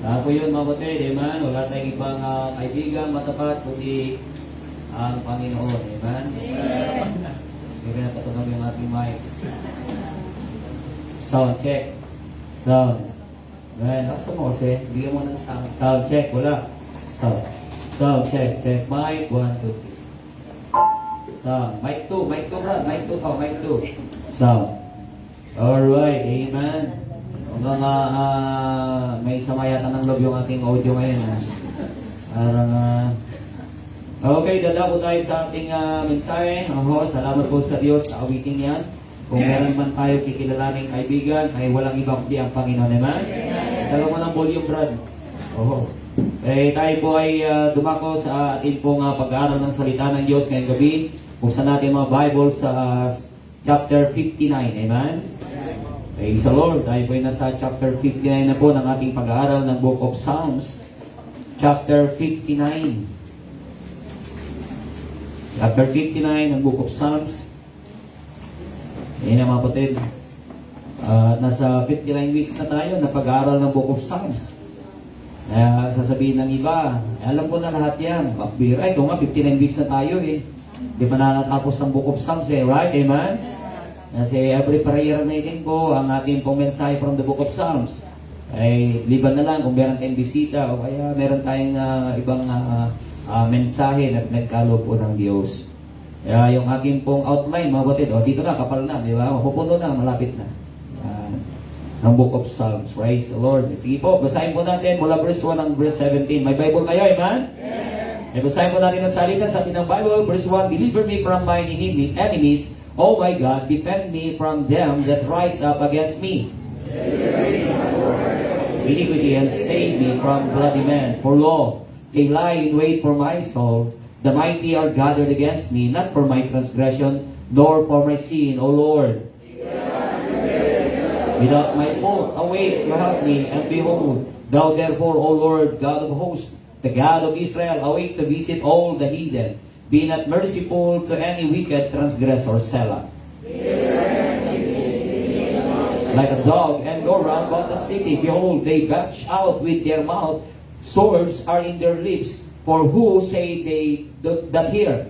[SPEAKER 3] Ako yun mga kapatid, amen. Wala tayong ibang kaibigan matapat, kundi ang Panginoon, amen. Sige na patunog yung ating mic. Sound check. Sound. Amen. Nakasa mo kasi, bigyan mo ng sound. Sound check, wala. Sound check. Check. Mic 1, 2, 3. Sound. Mic 2, Brad. Mic 2 to, mic 2. Sound. Alright, amen. Hanggang may samayatan ng loob yung ating audio ngayon. Parang, okay, dala po tayo sa ating mensahe. Salamat po sa Diyos sa awiting yan. Kung meron man tayo kikilalaning kaibigan, ay walang ibang kundi ang Panginoon, amen? Dala mo ng volume, Brad. Tayo po ay dumako sa ating pong pag-aaral ng salita ng Diyos ngayong gabi. Buksan natin mga Bible sa chapter 59, amen? Praise the Lord. Tayo po ay nasa chapter 59 na po ng ating pag-aaral ng Book of Psalms. Chapter 59. Chapter 59 ng Book of Psalms. Yan mga kapatid. Nasa 59 weeks na tayo na pag-aaral ng Book of Psalms. Sasabihin ng iba, alam ko na lahat yan. Bakbira, ito nga 59 weeks na tayo eh. Di pa nakatapos ng Book of Psalms eh, right? Amen? Kasi every prayer meeting ko, ang ating pong mensahe from the Book of Psalms, ay liban na lang kung meron tayong bisita o kaya meron tayong ibang mensahe na nagkalo po ng Diyos. Kaya yung aking pong outline, mga batid, dito na, kapal na, di ba? Pupuno na, malapit na. Ang Book of Psalms. Praise the Lord. Sige po, basahin po natin mula verse 1 hanggang verse 17. May Bible kayo, amen? Yeah. Basahin po natin ang salita sa ating ng Bible. Verse 1, deliver me from mine enemies. O my God, defend me from them that rise up against me. Iniquity and save me from bloody men. For lo, they lie in wait for my soul. The mighty are gathered against me, not for my transgression, nor for my sin, O Lord. Without my fault, awake to help me, and behold, thou therefore, O Lord, God of hosts, the God of Israel, awake to visit all the heathen. Be not merciful to any wicked transgressor, Selah. Like a dog, and go round about the city. Behold, they belch out with their mouth. Swords are in their lips. For who say they that hear?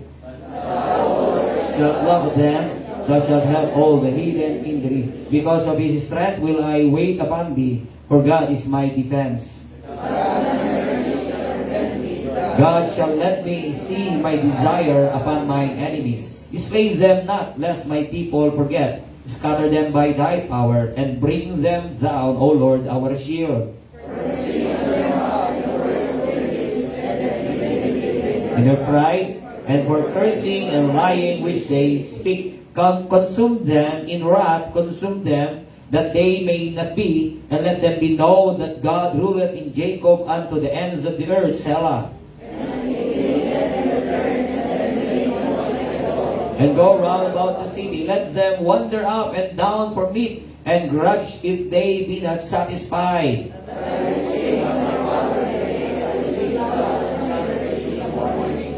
[SPEAKER 3] Shalt love them, thou shalt have all the heathen in thee. Because of his strength will I wait upon thee, for God is my defense. God shall let me see my desire upon mine enemies. Slay them not, lest my people forget. Scatter them by thy power, and bring them down, O Lord, our shield. In their pride, and for cursing and lying which they speak, consume them in wrath, consume them, that they may not be, and let them be known that God ruleth in Jacob unto the ends of the earth, Selah. And go round about the city. Let them wander up and down for meat, and grudge if they be not satisfied.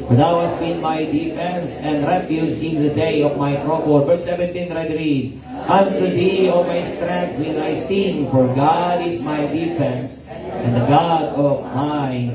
[SPEAKER 3] For thou hast been my defense and refuge in the day of my trouble. Verse 17, read. Unto thee, O my strength, will I sing, for God is my defense, and the God of my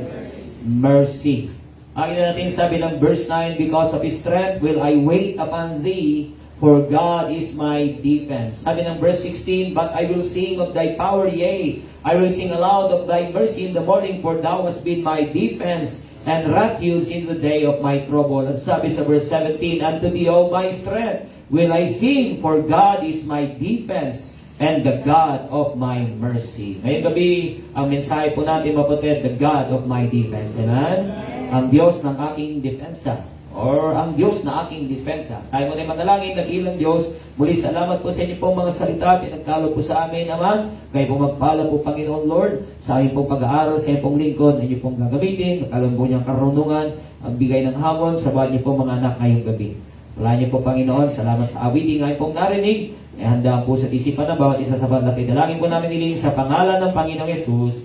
[SPEAKER 3] mercy. Akin na natin sabi ng verse 9, because of his strength will I wait upon thee, for God is my defense. Sabi ng verse 16, but I will sing of thy power, yea, I will sing aloud of thy mercy in the morning, for thou hast been my defense and refuge in the day of my trouble. At sabi sa verse 17, unto thee, O my strength, will I sing, for God is my defense and the God of my mercy. Ngayong gabi, ang mensahe po natin mapatid, the God of my defense. Amen? Ang Diyos ng aking depensa, or ang Diyos na aking dispensa. Tayo mo na manalangin, nagilang Diyos. Muli, salamat po sa inyo pong mga salita, pinagkalo po sa amin, Ama. Kayo po magpala po, Panginoon Lord, sa aking pong pag-aaral, sa inyong pong lingkod, na inyo pong gagamitin, magkaroon po niyang karunungan, ang bigay ng hamon, sa bawat niyo pong mga anak ngayong gabi. Wala niyo po, Panginoon, salamat sa awiting ngayon pong narinig. Handaan po sa isipan ng bawat isa sa banlat. Dalangin po namin iling sa pangalan ng Panginoong Yesus.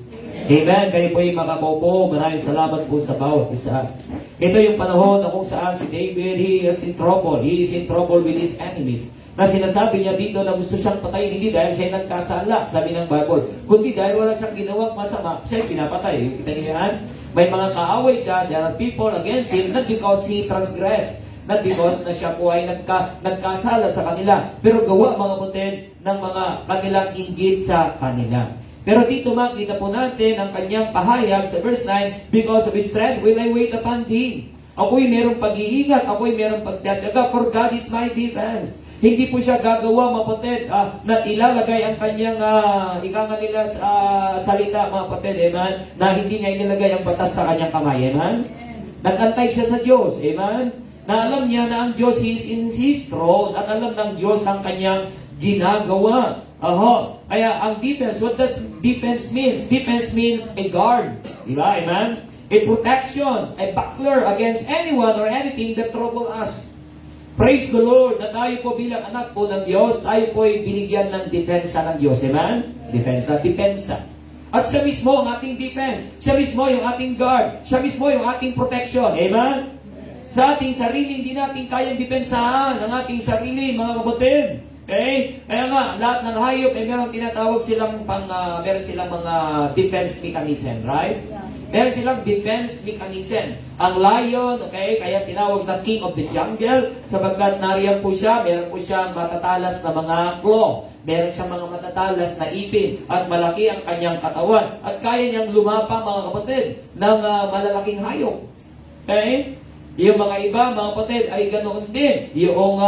[SPEAKER 3] Amen. Kayo po yung makapopo. Maraming salamat po sa bawat isa. Ito yung panahon na kung saan si David, he is in trouble. He is in trouble with his enemies. na sinasabi niya dito na gusto siyang patayin, hindi dahil siya nagkasala, sabi ng Bible, kundi dahil wala siyang ginawang masama, siya pinapatay. Kita niyo yan? May mga kaaway siya, there are people against him, not because he transgressed, not because na siya po ay nagkasala sa kanila, pero gawa mga kapatid ng mga kanilang inggit sa kanila. Pero dito makita po natin ang kanyang pahayag sa verse 9, because of his strength will I wait upon thee. Ako'y merong pag-iingat, ako'y merong pagtataga, for God is my defense. Hindi po siya gagawa, mga kapatid, na ilalagay ang kanyang, ika nga nila sa salita, mga kapatid, amen, na hindi niya ilalagay ang batas sa kanyang kamay, amen. Nag-antay siya sa Diyos, amen, na alam niya na ang Diyos is in His throne, at alam ng Diyos ang kanyang ginagawa. Kaya ang defense, what does defense means? Defense means a guard, di ba, amen? A protection, a buckler against anyone or anything that trouble us. Praise the Lord na tayo po bilang anak po ng Diyos, tayo po ay binigyan ng depensa ng Diyos. Amen? Depensa. At siya mismo ang ating defense. Siya mismo yung ating guard. Siya mismo yung ating protection. Amen? Sa ating sarili, hindi natin kayang depensahan ang ating sarili, mga kapatid. Okay? Kaya nga, lahat ng hayop ay meron tinatawag silang meron silang mga defense mechanism, right? Meron silang defense mechanism. Ang lion, okay, kaya tinawag na king of the jungle, sapagkat nariyan po siya, meron po siyang matatalas na mga claw, meron siyang mga matatalas na ipin, at malaki ang kanyang katawan, at kaya niyang lumapa, mga kapatid, ng malalaking hayop. Okay? Yung mga iba, mga kapatid, ay ganoon din. Yung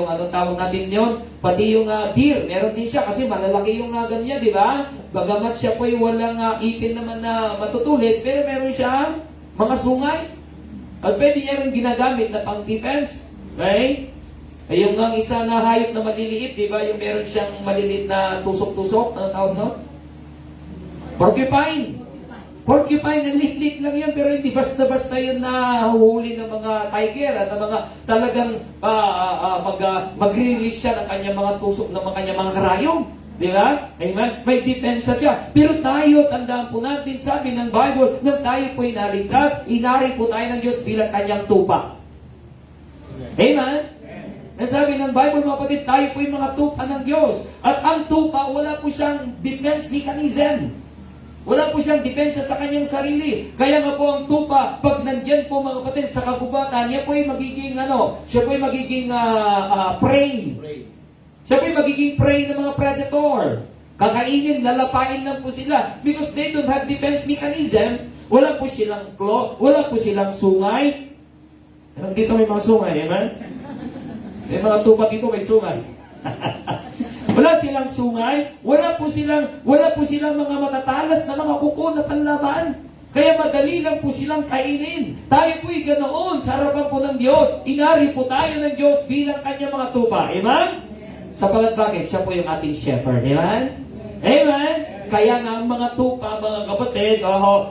[SPEAKER 3] ano tawag natin yun, pati yung deer, meron din siya kasi malalaki yung ganyan, di ba? Bagamat siya po ay walang ipin naman na matutulis, pero meron siya mga sungay. At pwede niya rin ginagamit na pang-defense. Okay? Ay yung isa na hayop na maliliit, di ba? Yung meron siyang maliliit na tusok-tusok, ano tawag no? Porcupine. Porcupine, ang lit-lit lang yan, pero hindi basta-basta yun na huhuli ng mga tiger at ng mga talagang mag-release siya ng kanyang mga tusok, ng kanyang mga karayom. Di ba? Amen? May depensa siya. Pero tayo, tandaan po natin, sabi ng Bible, nang tayo po'y naligtas, inari po tayo ng Diyos bilang kanyang tupa. Amen? Ang sabi ng Bible, mga kapatid, tayo po'y mga tupa ng Diyos. At ang tupa, wala po siyang defense mechanism. Wala po siyang depensa sa kanyang sarili. Kaya nga po ang tupa, pag nandyan po mga kapatid sa kagubatan, niya po ay magiging siya po ay magiging prey. Siya po ay magiging prey ng mga predator. Kakainin, lalapain lang po sila. Because they don't have defense mechanism. Wala po silang claw, wala po silang sungay. Dito may mga sungay, amen? May mga tupa dito may sungay. Wala silang sungay, wala po silang mga matatalas na mga kuko na panlaban. Kaya madali lang po silang kainin. Tayo po'y ganoon sa harapan po ng Diyos. Inari po tayo ng Diyos bilang kanyang mga tupa. Amen? Sapagat bakit? Siya po yung ating shepherd. Amen? Amen? Kaya nga ang mga tupa, mga kapatid,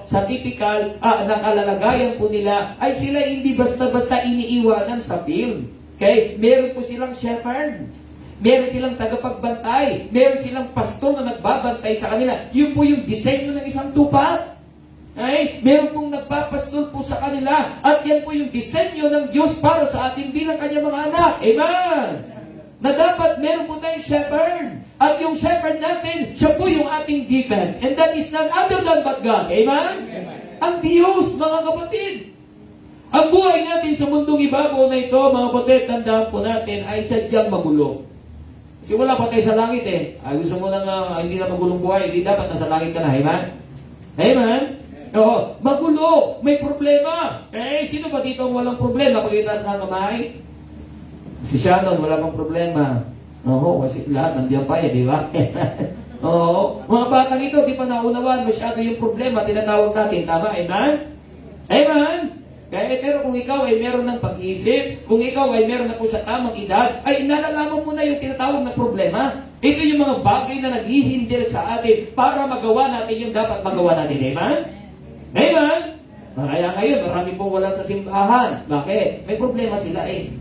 [SPEAKER 3] sa typical na kalalagayan po nila, ay sila hindi basta-basta iniiwanan sa field. Okay? Meron po silang shepherd. Meron silang tagapagbantay. Meron silang pastor na nagbabantay sa kanila. Yun po yung disenyo ng isang tupa. Okay? Meron pong nagpapastol po sa kanila. At yan po yung disenyo ng Diyos para sa atin bilang kanyang mga anak. Amen! Na dapat meron po tayong shepherd. At yung shepherd natin, siya po yung ating defense. And that is none other than but God. Amen? Ang Diyos, mga kapatid. Ang buhay natin sa mundong ibabaw na ito, mga kapatid, tandaan po natin, ay sadyang magulo. Kasi wala pa tayo sa langit eh. Gusto mo lang hindi na magulong buhay, hindi dapat nasa langit ka na. Amen? Amen? Oo. Magulo. May problema. Sino ba dito ang walang problema pag itaas ng kamay? Si Shannon, wala pang problema. Oo, kasi lahat nandiyan pa di ba? Oo. Mga batang ito, di pa naunawan masyado yung problema, tinatawag natin. Tama? Amen? Amen? Pero kung ikaw ay meron ng pag-iisip, kung ikaw ay meron na po sa tamang edad, ay nalalaman mo na yung tinatawag na problema. Ito yung mga bagay na naghihindir sa atin para magawa natin yung dapat magawa natin. Amen? Amen? Kaya ngayon, marami pong wala sa simbahan. Bakit? May problema sila eh.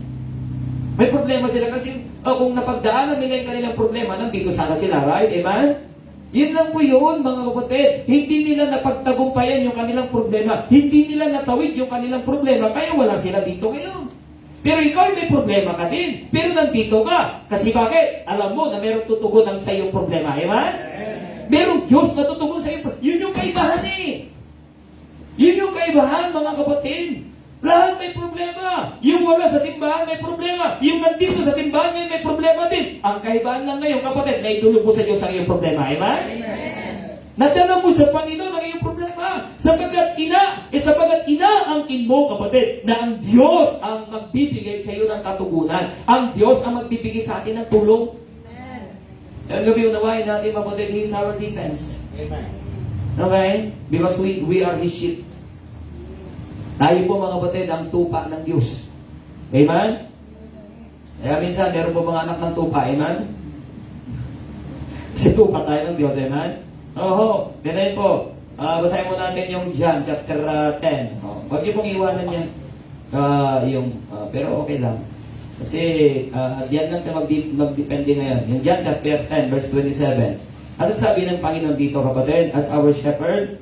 [SPEAKER 3] May problema sila kasi kung napagdaanan nila yung kanilang problema, nandito sana sila, right? Amen? Yun lang po yun, mga kapatid. Hindi nila napagtagumpayan yung kanilang problema. Hindi nila natawid yung kanilang problema. Kaya wala sila dito ngayon. Pero ikaw ay may problema ka din. Pero nandito ka. Kasi bakit? Alam mo na merong tutugunan sa iyong problema. Amen? Merong Diyos na tutugon sa iyong problema. Yun yung kaibahan eh. Yun yung kaibahan, mga kapatid. Lahat may problema. Yung wala sa simbahan may problema. Yung nandito sa simbahan may problema din. Ang kaibahan lang ngayon, kapatid, na itulog mo sa Diyos ang iyong problema. Amen? Nadala mo sa Panginoon ang iyong problema. Sapagat inaangkin mo, kapatid, na ang Diyos ang magbibigay sa iyo ng katugunan. Ang Diyos ang magbibigay sa atin ng tulong. Ang gabi unawain natin, kapatid, He is our defense.
[SPEAKER 1] Amen.
[SPEAKER 3] Okay? Because we are His sheep. Tayo po, mga kapatid, ang tupa ng Diyos. Amen? Kaya minsan, meron po mga anak ng tupa. Amen? Kasi tupa tayo ng Diyos. Amen? Oo. Ganun po. Basahin mo natin yung John chapter 10. Huwag niyo pong iwanan yan. Pero okay lang. Kasi diyan lang tayo magdepende ngayon. Yung John chapter 10 verse 27. Ano sabi ng Panginoon dito, kapatid? As our shepherd.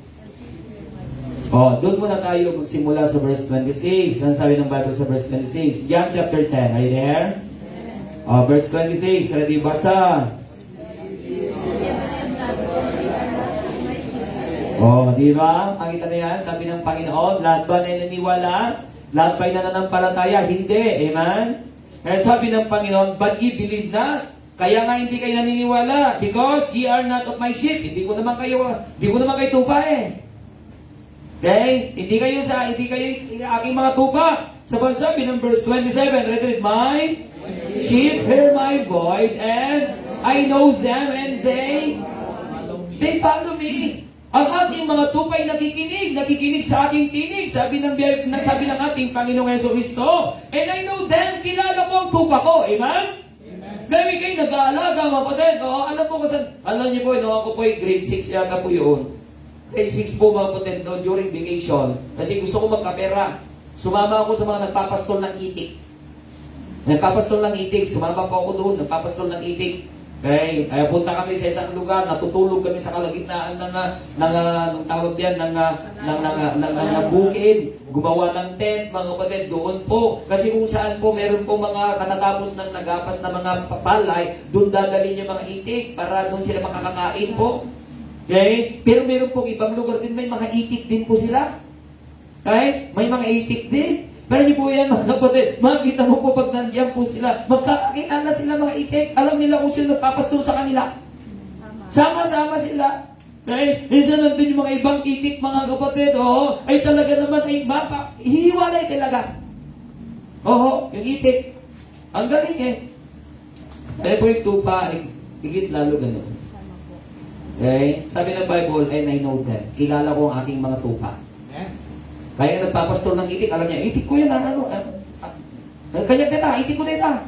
[SPEAKER 3] Doon muna tayo magsimula sa verse 26. Ano sabi ng Bible sa verse 26? John chapter 10. Are you there? Verse 26. Ready basa? Di ba? Makita na yan, sabi ng Panginoon, lahat ba na naniniwala? Lahat ba'y nananampalataya? Hindi. Amen? Kaya sabi ng Panginoon, but ye believe not? Kaya nga hindi kayo naniniwala because ye are not of my sheep. Hindi ko naman kayo tupa eh. Okay? Hindi kayo aking mga tupa. Sabi ng verse 27, read my sheep hear my voice and I know them and they follow me. Ang ating mga tupay nakikinig sa aking tinig, sabi ng ating Panginoong Jesucristo. And I know them, kilala ko ang tupa ko. Amen? Dahil kayo nag-aalaga, mga kapatid. Alam niyo po, ako po grade 6 yata po yun. Grade 6 po, mga kapatid, during vacation. Kasi gusto ko magkapera. Sumama ako sa mga nagpapastol ng itik. Sumama po ako doon, nagpapastol ng itik. Okay, punta kami sa isang lugar, natutulog kami sa kalagitnaan ng bukid, gumawa ng tent, mga kapatid, doon po. Kasi kung saan po, meron po mga katatapos ng nagapas na mga palay, doon dadalhin yung mga itik para doon sila makakakain po. Okay? Pero meron pong ibang lugar din, may mga itik din po sila. Okay? May mga itik din. Pero hindi po yan, mga kapatid. Makikita mo po pag nandiyan po sila. Magkakakilala sila mga itik. Alam nila kung sino nagpapastol sa kanila. Sama-sama sila. Okay? Minsan nandun yung mga ibang itik, mga kapatid. Ay talaga naman, hihiwalay talaga. Yung itik. Ang galing eh. Kaya po yung tupa, higit lalo ganun. Okay? Sabi ng Bible, and I know them. Kilala ko ang aking mga tupa. Kaya nagpapastol ng itik, alam niya, itik ko yan, kanya deta, itik ko deta.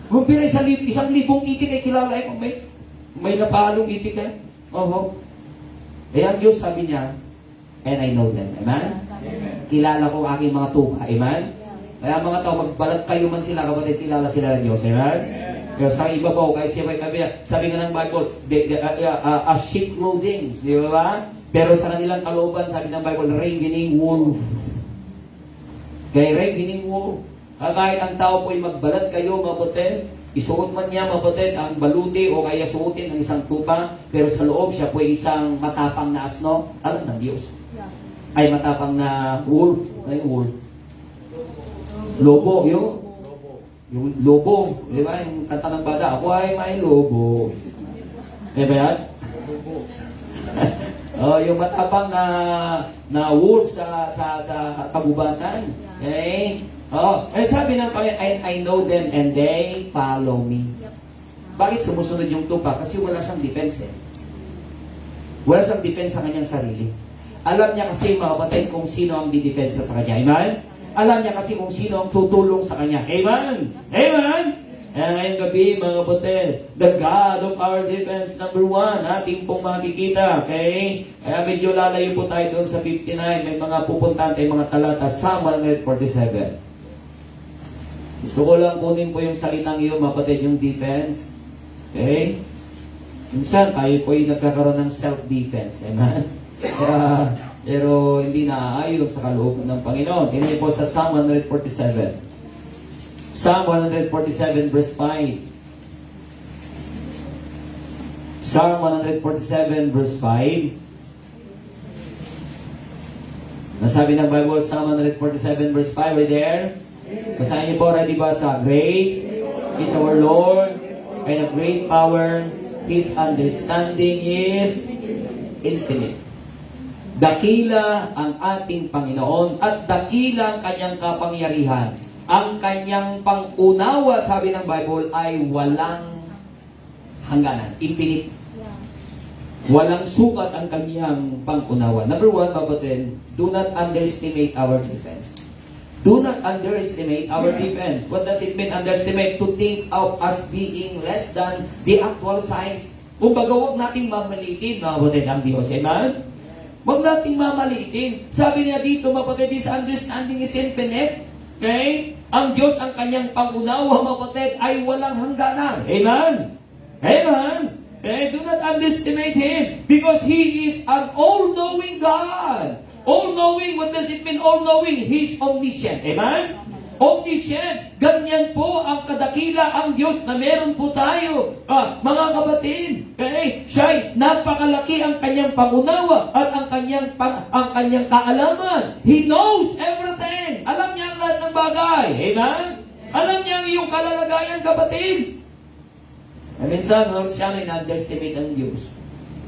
[SPEAKER 3] Kumpira 1,000 itik ay kilala ko, may napalong itik eh. Kaya ang Diyos sabi niya, and I know them. Amen? Kilala ko aking mga tupa. Amen? Kaya mga tao, magbalat kayo man sila, kapatid, kilala sila ng Diyos. Amen? Kaya sa iba po, kaya siya sabi nga ng Bible, a sheep clothing. Di ba? Pero sa kanilang kalooban, sabi ng Bible, ravening wolf. Kaya ravening wolf. Kahit ang tao po ay magbalat kayo, kapatid, isuot man niya, kapatid, ang baluti o kaya suotin ng isang tupa, pero sa loob siya po ay isang matapang na asno, alam ng Diyos. Ay matapang na wolf. Ay wolf. Lobo, yung lobo. Di ba? Yung kanta ng bata, ako ay may lobo. Di ba yan? Yung matapang na wolf sa kabubatan. Okay? Sabi ng Panginoon, I know them and they follow me. Bakit sumusunod yung tupa? Kasi wala siyang defense eh. Wala siyang defense sa kanyang sarili. Alam niya kasi, mga kapatid, kung sino ang didepensa sa kanya. Amen? Alam niya kasi kung sino ang tutulong sa kanya. Amen? Amen? Kaya ngayong gabi, mga kapatid, the God of our defense, number 1, ating pong makikita. Okay? Kaya medyo lalayo po tayo doon sa 59. May mga pupuntahan tayo, mga talata sa 147. Gusto ko lang kunin po yung salitang iyo, mga kapatid, yung defense. Okay? Minsan, tayo po ay nagkakaroon ng self-defense. Amen? Kaya, pero hindi naaayon sa kalooban ng Panginoon. Tingnan niyo po sa Psalm 147. Psalm 147 verse 5. Psalm 147 verse 5. Nasabi ng Bible, Psalm 147 verse 5, right there? Basahin niyo po, ready ba sa great is our Lord and a great power, His understanding is infinite. Dakila ang ating Panginoon at dakila ang kanyang kapangyarihan. Ang kanyang pangunawa, sabi ng Bible, ay walang hangganan, infinite. Walang sukat ang kanyang pangunawa. Number 1, kapatid, do not underestimate our defense. Do not underestimate our defense. What does it mean, underestimate? To think of us being less than the actual size. Kumbaga, huwag nating mamalitin, mga kapatid, ang Diyos. Amen? Huwag nating mamalitin. Sabi niya dito, mga kapatid, this understanding is infinite. Okay? Ang Diyos, ang kanyang pangunawa, mga kapatid, ay walang hangganan. Amen? Amen? Okay? Do not underestimate Him because He is an all-knowing God. All-knowing, what does it mean all-knowing? He's omniscient. Amen? Omniscient. Ganyan po ang kadakila ang Diyos na meron po tayo. Mga kapatid, okay? Siya'y napakalaki ang kanyang pangunawa at ang kanyang kaalaman. He knows everything. Alam niya ang lahat ng bagay. Amen? Alam niya ang iyong kalalagayan, kapatid. Minsan, mga Kristyano, in-underestimate ang Diyos.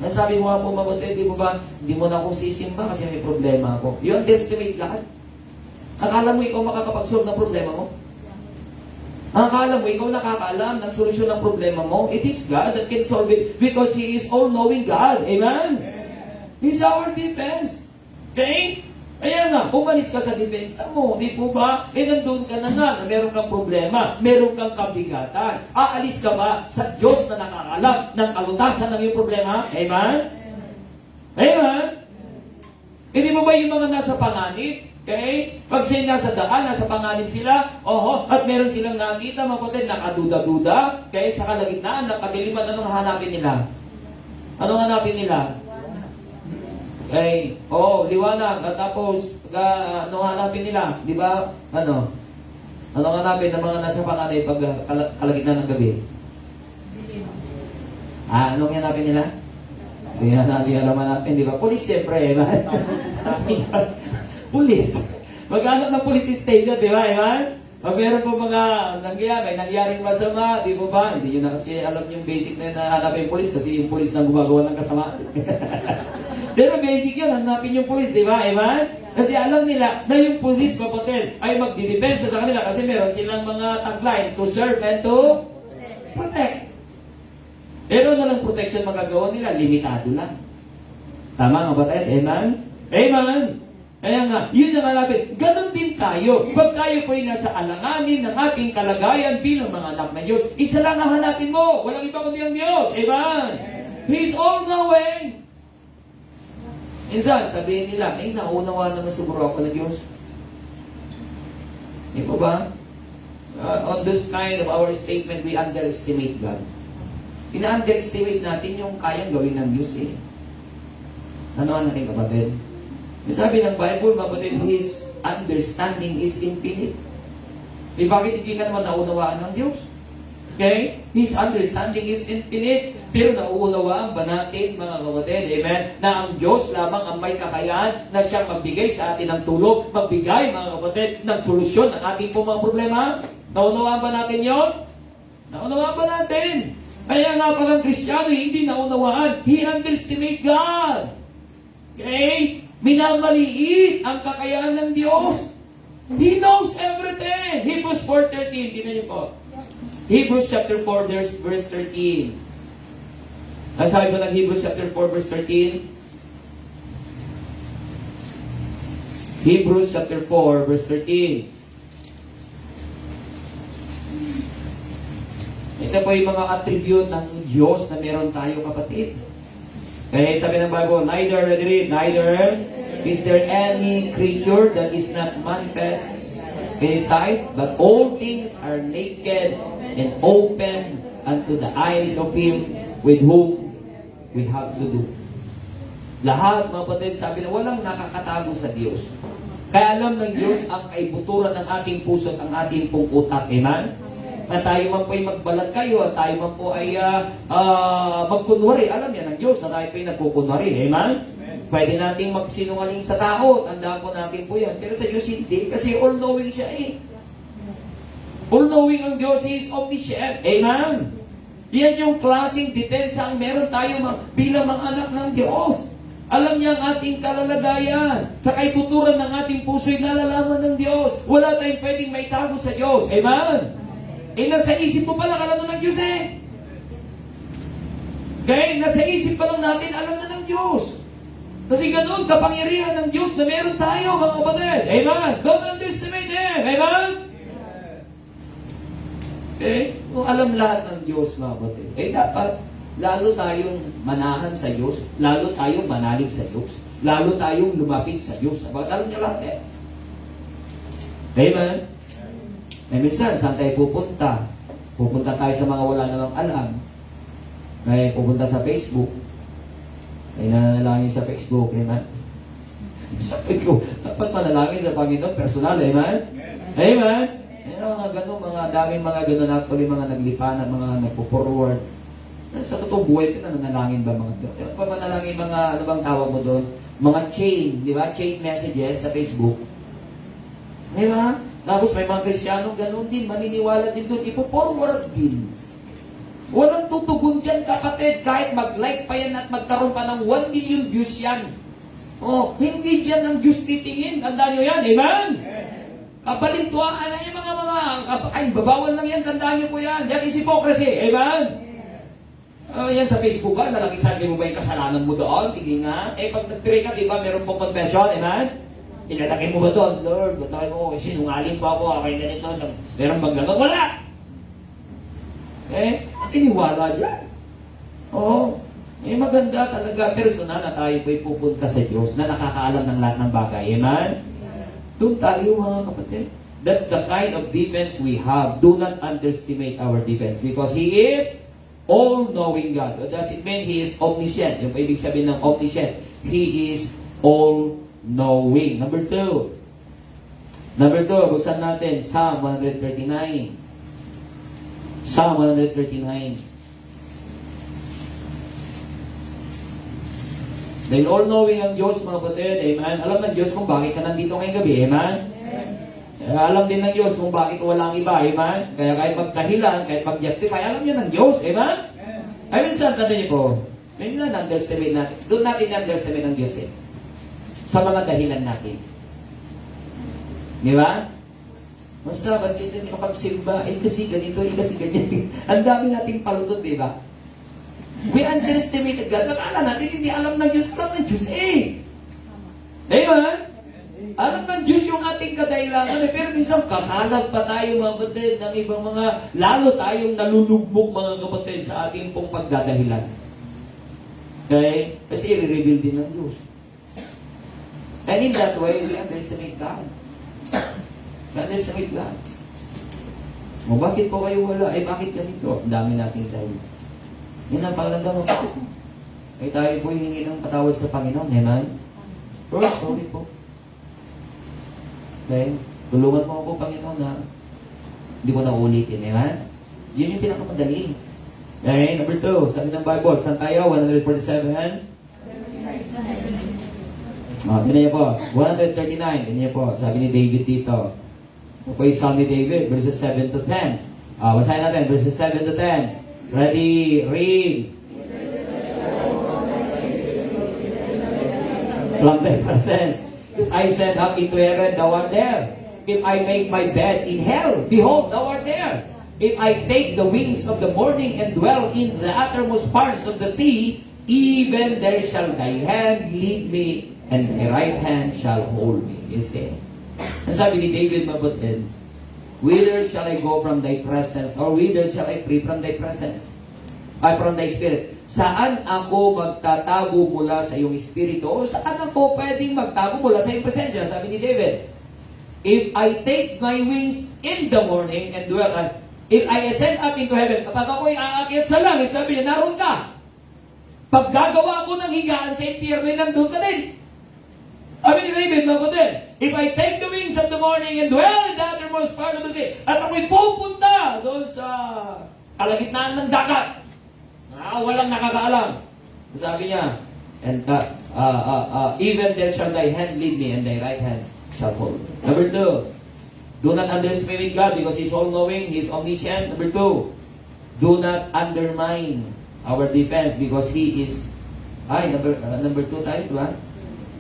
[SPEAKER 3] Nasabi mo nga po, mabuti, di mo ba, di mo na akong sisimba kasi may problema ako. You underestimate lahat. Akala mo ikaw makakapag-solve ng problema mo? Akala mo ikaw nakakaalam ng solusyon ng problema mo? It is God that can solve it because He is all-knowing God. Amen? He's our defense. Okay? Ayan nga, umalis ka sa depensa mo, di po ba? Nandun ka na nga, na meron kang problema, meron kang kabigatan. Aalis ka ba sa Diyos na nakakalam ng kalutasan ng iyong problema? Amen? Amen? Hindi mo ba yung mga nasa panganib? Okay? Pag sila nasa daan, nasa panganib sila, at meron silang nakita, mga nakaduda-duda, okay? Sa kalagitnaan, nakadiliman, anong hanapin nila? Anong hanapin nila? Okay, liwanag. At tapos, anong hanapin nila? Di ba? Anong hanapin ng mga nasa panganay pag kalagitnaan ng gabi? Anong hanapin nila? Hindi alaman natin, di ba? Pulis, siyempre, pulis. Mag-anak ng police station, di ba? Pag meron po mga nangyaring masama, di po ba? Hindi nyo na kasi alam yung basic na hanapin yung pulis kasi yung pulis na gumagawa ng kasama. Pero basic yun, hanapin yung pulis, di ba? Amen? Kasi alam nila na yung pulis, kapatid, ay magdidepensa sa kanila kasi meron silang mga tagline, to serve and to protect. Pero ano lang protection magagawa nila? Limitado lang. Tama, kapatid? Amen? Amen? Kaya nga, yun ang malapit. Ganon din tayo. Pag tayo po ay nasa alanganin ng ating kalagayan bilang mga anak ng Diyos, isa lang ang hanapin mo. Walang iba kundi ang Diyos. Amen? He's all-knowing. Minsan, sabihin nila, nauunawa naman siguro ako ng Diyos. Hindi po ba? On this kind of our statement, we underestimate God. Ina-underestimate natin yung kayang gawin ng Diyos eh. Ano natin kapatid? Sabi ng Bible, kapatid, His understanding is infinite. Bakit hindi ka naman naunawaan ng Diyos? Okay? His understanding is infinite. Pero nauunawaan ba natin, mga kapatid, amen, na ang Diyos lamang ang may kakayahan na siyang magbigay sa atin ng tulong, magbigay, mga kapatid, ng solusyon ng ating po mga problema? Naunawaan ba natin yon? Naunawaan ba natin? Kaya nga pag ang Kristiyano hindi naunawaan, he underestimate God. Okay? Minamaliit ang kakayahan ng Diyos. He knows everything. Hebrews 4:13. Tingnan niyo po. Hebrews chapter 4, verse 13. Ang sabi ba ng Hebrews chapter 4, verse 13? Hebrews chapter 4, verse 13. Ito po yung mga attribute ng Diyos na meron tayo, kapatid. Kaya sabi ng Bible, neither is there any creature that is not manifest in His sight, but all things are naked and open unto the eyes of Him with whom we have to do. Lahat, mga kapatid, sabi na walang nakakatago sa Diyos. Kaya alam ng Diyos ang kaibuturan ng ating puso at ang ating pong utak. Amen? Na tayo man po ay magbalag kayo at tayo man po ay magkunwari. Alam yan ng Diyos na tayo po ay nagkukunwari. Amen? Pwede nating magsinungaling sa tao. Tandaan po natin po yan. Pero sa Diyos hindi. Kasi all-knowing siya eh. All-knowing ang Diyos, He is omniscient. Amen? Yan yung klaseng depensa ang meron tayo bilang mga anak ng Diyos. Alam niya ang ating kalalagayan. Sa kaibuturan ng ating puso'y nalalaman ng Diyos. Wala tayong pwedeng maitago sa Diyos. Amen? Nasa isip mo pa lang, alam na ng Diyos eh. Kaya nasa isip pa lang natin, alam na ng Diyos. Kasi ganoon, kapangyarihan ng Diyos na meron tayo, mga kapatid. Amen? Don't underestimate Him. Amen? Okay? Kung alam lahat ng Diyos, mga kapatid, dapat lalo tayong manahan sa Diyos, lalo tayong manalig sa Diyos, lalo tayong lumapit sa Diyos. Alam niya lahat eh. Amen? Eh minsan, saan tayo pupunta? Pupunta tayo sa mga wala namang alam. May pupunta sa Facebook. Ay nanalangin sa Facebook, amen? Sabi ko, dapat manalangin sa Panginoon, personal, amen? Amen? Mga ganun, daming mga ganun actually, mga naglipan, mga nagpo-forward. Sa totoong buhay, nanalangin ba mga doon? Yung pamanalangin, mga, ano bang tawag mo doon? Mga chain, di ba? Chain messages sa Facebook. Di ba? Tapos may mga Kristiyanong ganun din, maniniwala din doon, ipo-forward din. Walang tutugon dyan, kapatid, kahit mag-like pa yan at magkaroon pa ng 1 million views yan. Oh, hindi dyan ang Diyos titingin. Tandaan nyo yan, amen? Kabalintuan na yung ay, babawal lang yan, tandaan nyo po yan. Yan is hypocrisy, amen? Yan sa Facebook ba, nalakisan mo ba yung kasalanan mo doon? Sige nga. Pag nag-pray ka, di ba, meron pong confession, amen? Ilalagay mo ba doon? Lord, ba't ako, sinungaling pa ako, okay ganito, meron bang gano'n? Wala! Tiniwala dyan. Oo. Maganda talaga, personal na tayo po'y pupunta sa Diyos na nakakaalam ng lahat ng bagay. Amen? Doon tayo, mga kapatid. That's the kind of defense we have. Do not underestimate our defense because He is all-knowing God. What does it mean? He is omniscient. Yung ibig sabihin ng omniscient. He is all-knowing. Number 2, buksan natin, Psalm 139. Psalm 139. Dahil all-knowing ang Diyos, mga kapatid, amen? Alam ng Diyos kung bakit ka nandito ngayong gabi, amen? Alam din ng Diyos kung bakit walang iba, amen? Kaya kahit magdahilan, kahit mag-justify, alam niya ng Diyos, amen? Ay, minsan, tanda niyo po, minsan underestimate natin, doon natin underestimate ng Diyos sa mga dahilan natin. Di ba? Basta, ba't hindi kapagsimba? Kasi ganito, kasi ganyan. Ang dami nating palusot, di ba? We underestimated God. Akala natin, hindi alam ng Diyos. Alam ng Diyos Amen? Alam ng Diyos yung ating kadailangan. Pero minsan, kakalag pa tayo, mga kapatid, ng ibang mga, lalo tayong nalulugmok, mga kapatid, sa ating pong pagdadahilan. Okay? Kasi i-reveal din ng Diyos. And in that way, we underestimate God. Underestimate God. O bakit po kayo wala? Bakit ganito? Ang dami natin tayo. Yan ang pangalan mo. Ay tayo po hihingi ng patawad sa Panginoon. Amen? Lord, sorry po. Okay? Tulungan mo ako, Panginoon, na hindi ko na ulitin. Amen? Yun yung pinakamadali. Okay? Number 2, sabi ng Bible, saan tayo? 147. Ganyan po. 139. Ganyan po. Sabi ni David dito. Okay, Psalm ni David, verses 7 to 10. Basahin natin, verses 7 to 10. Ready, read. From thy presence, I send up into heaven, thou art there. If I make my bed in hell, behold, thou art there. If I take the wings of the morning and dwell in the uttermost parts of the sea, even there shall thy hand lead me, and thy right hand shall hold me. You see? Ang sabi ni David, mabutid, whither shall I go from thy presence, or whither shall I flee from thy presence? From thy spirit. Saan ako magtatago mula sa iyong espiritu? O saan ako pwedeng magtago mula sa iyong presensya? Sabi ni David, if I take my wings in the morning and dwell, if I ascend up into heaven, kapag ako'y aakyat sa langit, sabi niya, naroon ka. Pag gagawa mo ng higaan sa impyerno, nandun ka din. Sabi ni David, mga kapatid, if I take the wings of the morning and dwell in the uttermost part of the sea, at ako'y pupunta doon sa kalagitnaan ng dagat, walang nakakaalam. Sabi niya, and even there shall thy hand lead me, and thy right hand shall hold. Number 2, do not underestimate God because He's all-knowing, He's omniscient. Number 2, do not undermine our defense because He is, number 2 tayo, diba?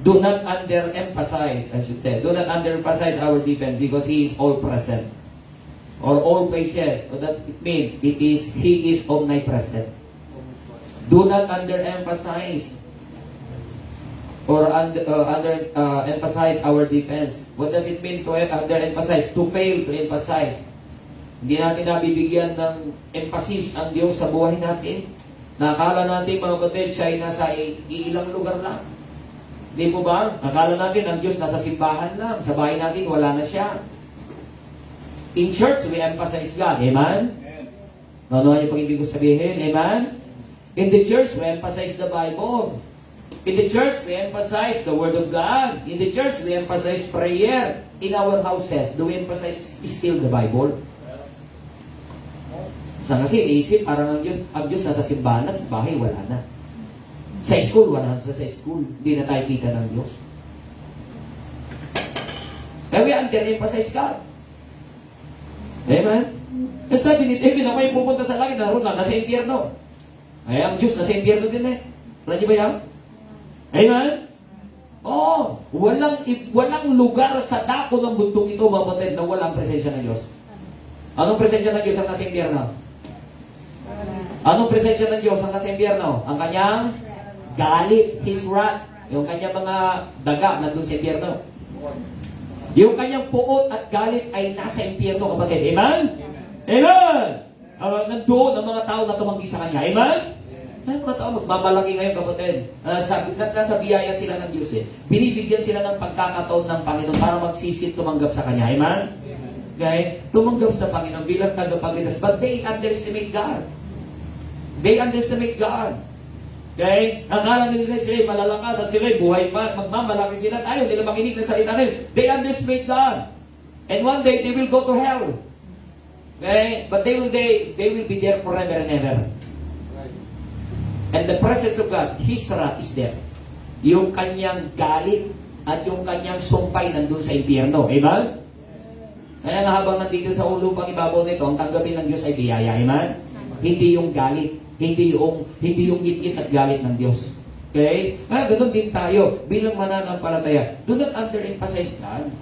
[SPEAKER 3] Do not underemphasize, I should say, do not underemphasize our defense because He is all-present. Or all places. So that's it means, He is omnipresent. Do not underemphasize or emphasize our defense. What does it mean to underemphasize? To fail to emphasize. Hindi natin nabibigyan ng emphasis ang Diyos sa buhay natin. Nakakala natin, mga kapatid, siya ay nasa iilang lugar lang. Di po ba? Nakakala natin ang Diyos nasa simbahan lang. Sa bahay natin, wala na siya. In church, we emphasize God. Amen? Ano yung pag-ibig ko sabihin? Amen? In the church, we emphasize the Bible. In the church, we emphasize the Word of God. In the church, we emphasize prayer. In our houses, do we emphasize still the Bible? Sa kasi, iisip, parang ang Diyos nasa simbahan, sa bahay, wala na. Sa school, wala na sa school. Hindi na tayo kita ng Diyos. Kaya we under-emphasize God. Amen? Kasi sabi ni David, ako yung pupunta sa langit, naroon na, nasa impyerno. Ay, ang Diyos nasa impyerno din eh. Wala niyo ba yan? Amen? Oo. Walang lugar sa dako ng bundok ito, mga kapatid, na walang presensya ng Diyos. Anong presensya ng Diyos ang nasa impyerno? Anong presensya ng Diyos ang nasa impyerno? Ang kanyang galit, His wrath. Yung kanyang mga daga nandun sa impyerno. Yung kanyang puot at galit ay nasa impyerno, kapatid. Amen? Amen! Nandoon ang mga tao na tumanggi sa Kanya. Amen? Ay, mga tao, magmamalaki ngayon, kapatid. Nasa biyaya sila ng Diyos eh. Binibigyan sila ng pagkakataon ng Panginoon para magsisit tumanggap sa Kanya. Amen? Okay? Tumanggap sa Panginoon bilang tagapagligtas. But they underestimate God. They underestimate God. Okay? Akala nila sila'y malalakas at sila'y buhay pa. Magmamalaki sila at ayaw nila makinig ng salita ng Diyos. They underestimate God. And one day, they will go to hell. Okay? But they will be there forever and ever. And the presence of God, His wrath is there. Yung kanyang galit at yung kanyang sumpay nandun sa impyerno. Amen? Kaya nga habang nandito sa ulupang ibabaw nito, ang tanggapin ng Diyos ay biyaya. Amen? Hindi yung galit. Hindi yung ngit-ngit at galit ng Diyos. Okay? Ganun din tayo bilang mananampalataya. Do not underemphasize God.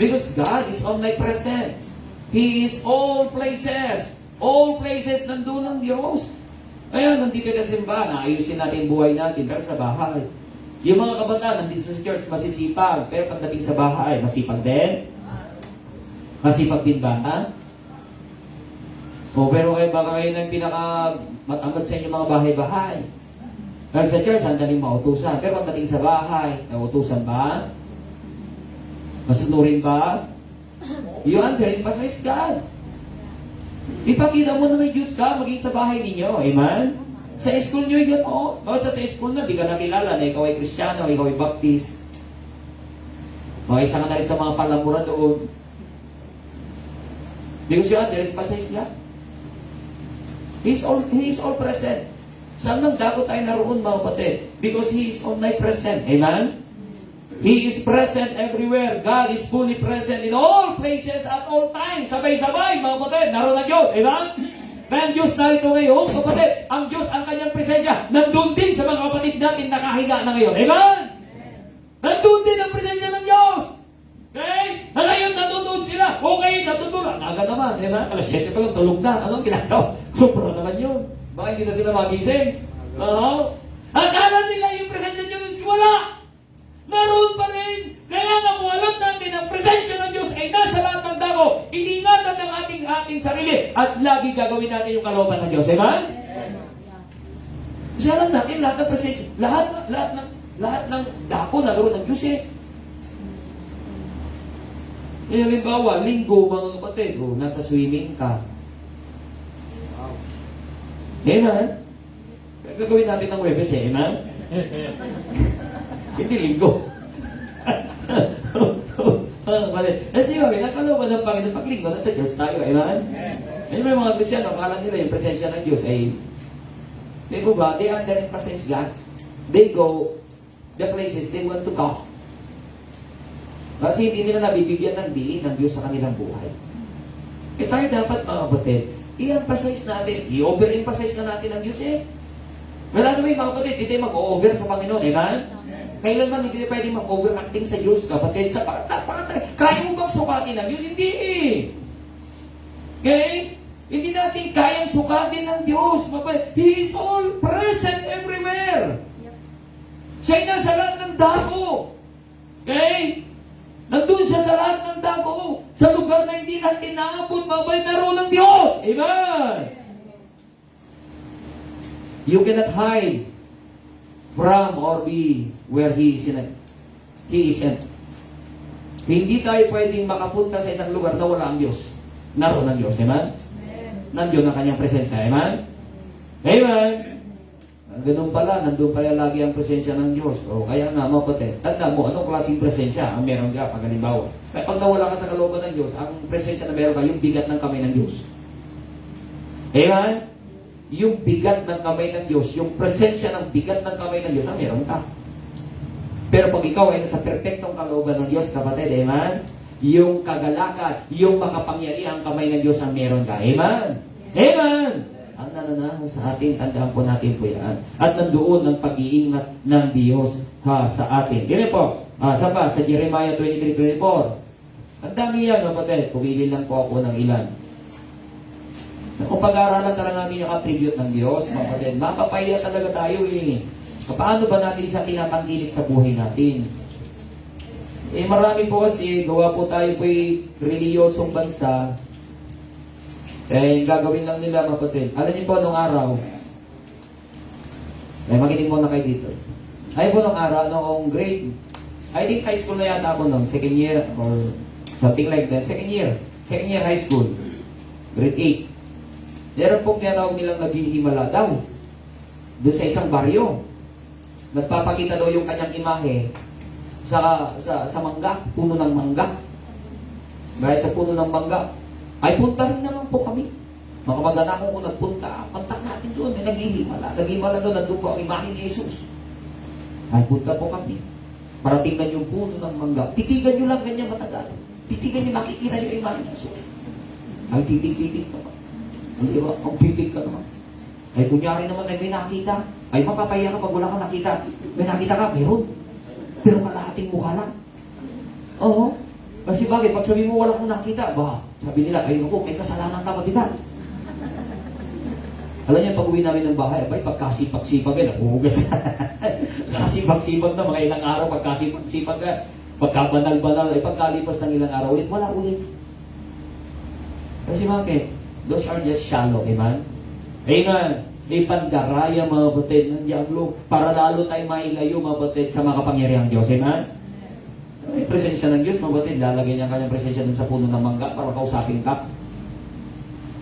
[SPEAKER 3] Because God is omnipresent. He is all places. All places nandun ng Diyos. Ayan, nandito na simbahan, ayusin natin buhay natin, pero sa bahay. Yung mga kabataan, nandito sa church, masisipag. Pero pagdating sa bahay, masipag din. Masipag din ba? Ha? Pero kayo baka kayo ng pinaka-matangad sa inyo mga bahay-bahay. Pero sa church, sandaling mautusan. Pero pagdating sa bahay, nautusan ba? Masunurin ba? You under-emphasize God. Ipakita mo na may Diyos ka, maging sa bahay ninyo. Amen? Sa school nyo, yun o. Basta sa school na, di ka nakilala na ikaw ay Kristiyano, ikaw ay Baptist. Isa ka na rin sa mga palamuran doon. Because you under-emphasize God. He is all present. Saan mang dapat tayo naroon, mga kapatid? Because He is omnipresent. Amen? He is present everywhere. God is fully present in all places at all times. Sabay-sabay, mga kapatid, naroon ang Diyos. Amen? Kaya ang Diyos narito ngayon, kapatid, ang Diyos ang kanyang presensya. Nandun din sa mga kapatid natin nakahiga na ngayon. Amen? Nandun din ang presensya ng Diyos. Okay? Na ngayon, natutulog sila. Okay, natutulog. Naga naman. Amen? Alas 7 pa lang, tulog na. Anong ginagawa? Supra naman yun. Baka hindi na sila magising. Akala nila yung presensya ng Diyos, wala. Naroon pa rin. Kaya nga kung alam natin ang presensya ng Diyos ay nasa lahat ng dako, iningatan ng ating sarili at lagi gagawin natin yung kalooban ng Diyos. Amen? Kasi alam natin lahat ng presensya, lahat ng dako naroon ng Diyos eh. Halimbawa, linggo mga kapatid, nasa swimming ka. Amen? Gagawin natin ng Webes eh, amen? Hindi linggo. Kasi yun, nagkalooban ng Panginoon, paglinggo, nasa Diyos tayo, amen? Ayun may mga Kristyano, akala nila yung presensya ng Diyos ay, di ba ba, they under and presence God. They go the places they want to go. Kasi hindi nila nabibigyan ng diin ng Diyos sa kanilang buhay. Eh tayo dapat mga kapatid, i-emphasize natin, i-over-emphasize na natin ang Diyos eh. Wala naman mga kapatid, hindi tayo mag-over sa Panginoon, amen? Kailanman hindi tayo pwedeng mag-overacting sa Diyos, kapatid. Sa kaya mo bang sukatin ang Diyos? Hindi eh. Okay? Hindi natin kayang sukatin ng Diyos. He is all present everywhere. Siya'y nasa lahat ng dako. Okay? Nandun siya sa lahat ng dako. Sa lugar na hindi natin naabot, naroon ng Diyos. Amen! You cannot hide from or be where He is in. He is in. Hindi tayo pwedeng makapunta sa isang lugar na wala ang Diyos. Naroon ang Diyos. Amen? Nandiyon ang kanyang presensya. Amen? Amen? Ganun pala, nandun pala lagi ang presensya ng Diyos. O kaya nga, mga kapatid, tanda mo, anong klaseng presensya ang meron ka pag halimbawa? Kaya pag nawala ka sa kalooban ng Diyos, ang presensya na meron ka, yung bigat ng kamay ng Diyos. Amen? Yung bigat ng kamay ng Diyos, yung presensya ng bigat ng kamay ng Diyos, ang meron ka. Pero pag ikaw ay nasa perfectong kalooban ng Diyos, kapatid, amen? Yung kagalakan, yung makapangyarihang kamay ng Diyos ang meron ka. Amen? Amen! Ang nananahan sa atin, tandaan po natin po yan. At nandoon ang pag-iingat ng Diyos sa atin. Ganyan po, sa Jeremiah 23:24. Ang dami yan, kapatid. Pumili lang po ako ng ilan. Kung pag-aaralan talaga namin yung attribute ng Diyos, kapatid, mapapahiya talaga tayo eh. Paano ba natin siya tinatangkilik sa buhay natin? Eh marami po kasi, gawa po tayo po reliyosong bansa. Eh, gagawin lang nila, kapatid. Alam niyo po, nung araw, makinig muna kayo dito. Ay po nung araw, noong grade, I think high school na yata ako nung, second year, or something like that. Second year high school. Grade 8. Meron pong tinatawag nilang naghihimala daw. Doon sa isang baryo. Nagpapakita daw yung kanyang imahe sa mangga, puno ng mangga. Dahil sa puno ng mangga, ay punta rin naman po kami. Mga mag-anak ko nagpunta, kontak natin doon, may naghihimala doon, nandun po ang imahe ni Jesus. Ay punta po kami. Para tingnan yung puno ng mangga. Titigan nyo lang ganyan matagal. Titigan nyo, makikita nyo yung imahe ni Jesus. Ay titig naman. Hindi ba? Ang pipig ka naman. Ay kunyari naman ay may nakita. Ay mapapahiya ka pag wala ka nakita. May nakita ka, meron. Pero kalahating mukha lang. Oo. Kasi bagay, pag sabi mo wala kang nakita, sabi nila, ayun ako, may kasalanan ka mabigat. Alam niyo, pag uwi namin ng bahay, pagkasipag-sipag ka, nakuhugas na. Kasipag-sipag na, mga ilang araw, pagkasipag-sipag ka, pagkabanal-banal, pagkalipas ng ilang araw ulit, wala ulit. Kasi bakit? Those are just shallow, amen? Amen. Ipandaraya, mga batid ng Diablo, para lalo tayo mailayo, mga batid, sa mga kapangyarihang Diyos, amen? May presensya ng Diyos, mga batid, lalagay niya kanyang presensya dun sa puno ng mangga para kausapin ka.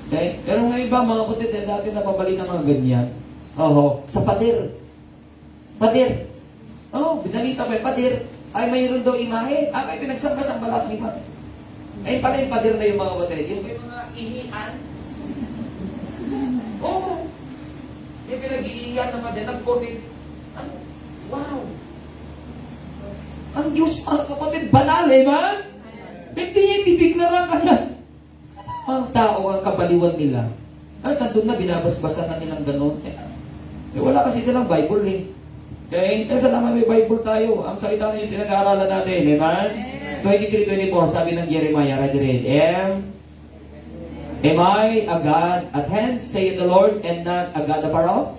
[SPEAKER 3] Okay? Pero nga iba, mga batid, dati napabali ng mga ganyan. Sa pader. Pader. Binalita pa yung pader. Ay, mayroon daw imahe. Ay, pinagsambas-ang balat ni imahe. Ay, pala yung pader na yung mga batid. Yung may mga ihian. Yung pinag-iiyan naman din, nag-comment. Wow! Ang Diyos, kapatid, banal, man? Hindi niya titiklaran ka yan. Ang tao, ang kabaliwan nila. Sa doon na, binabasbasan na nilang gano'n. Wala kasi silang Bible eh. Okay? Salamat may Bible tayo. Ang salita na yung sinag-aaralan natin, man? 23:24, sabi ng Jeremiah, read. Am I a God at hand, saith the Lord, and not a God afar off?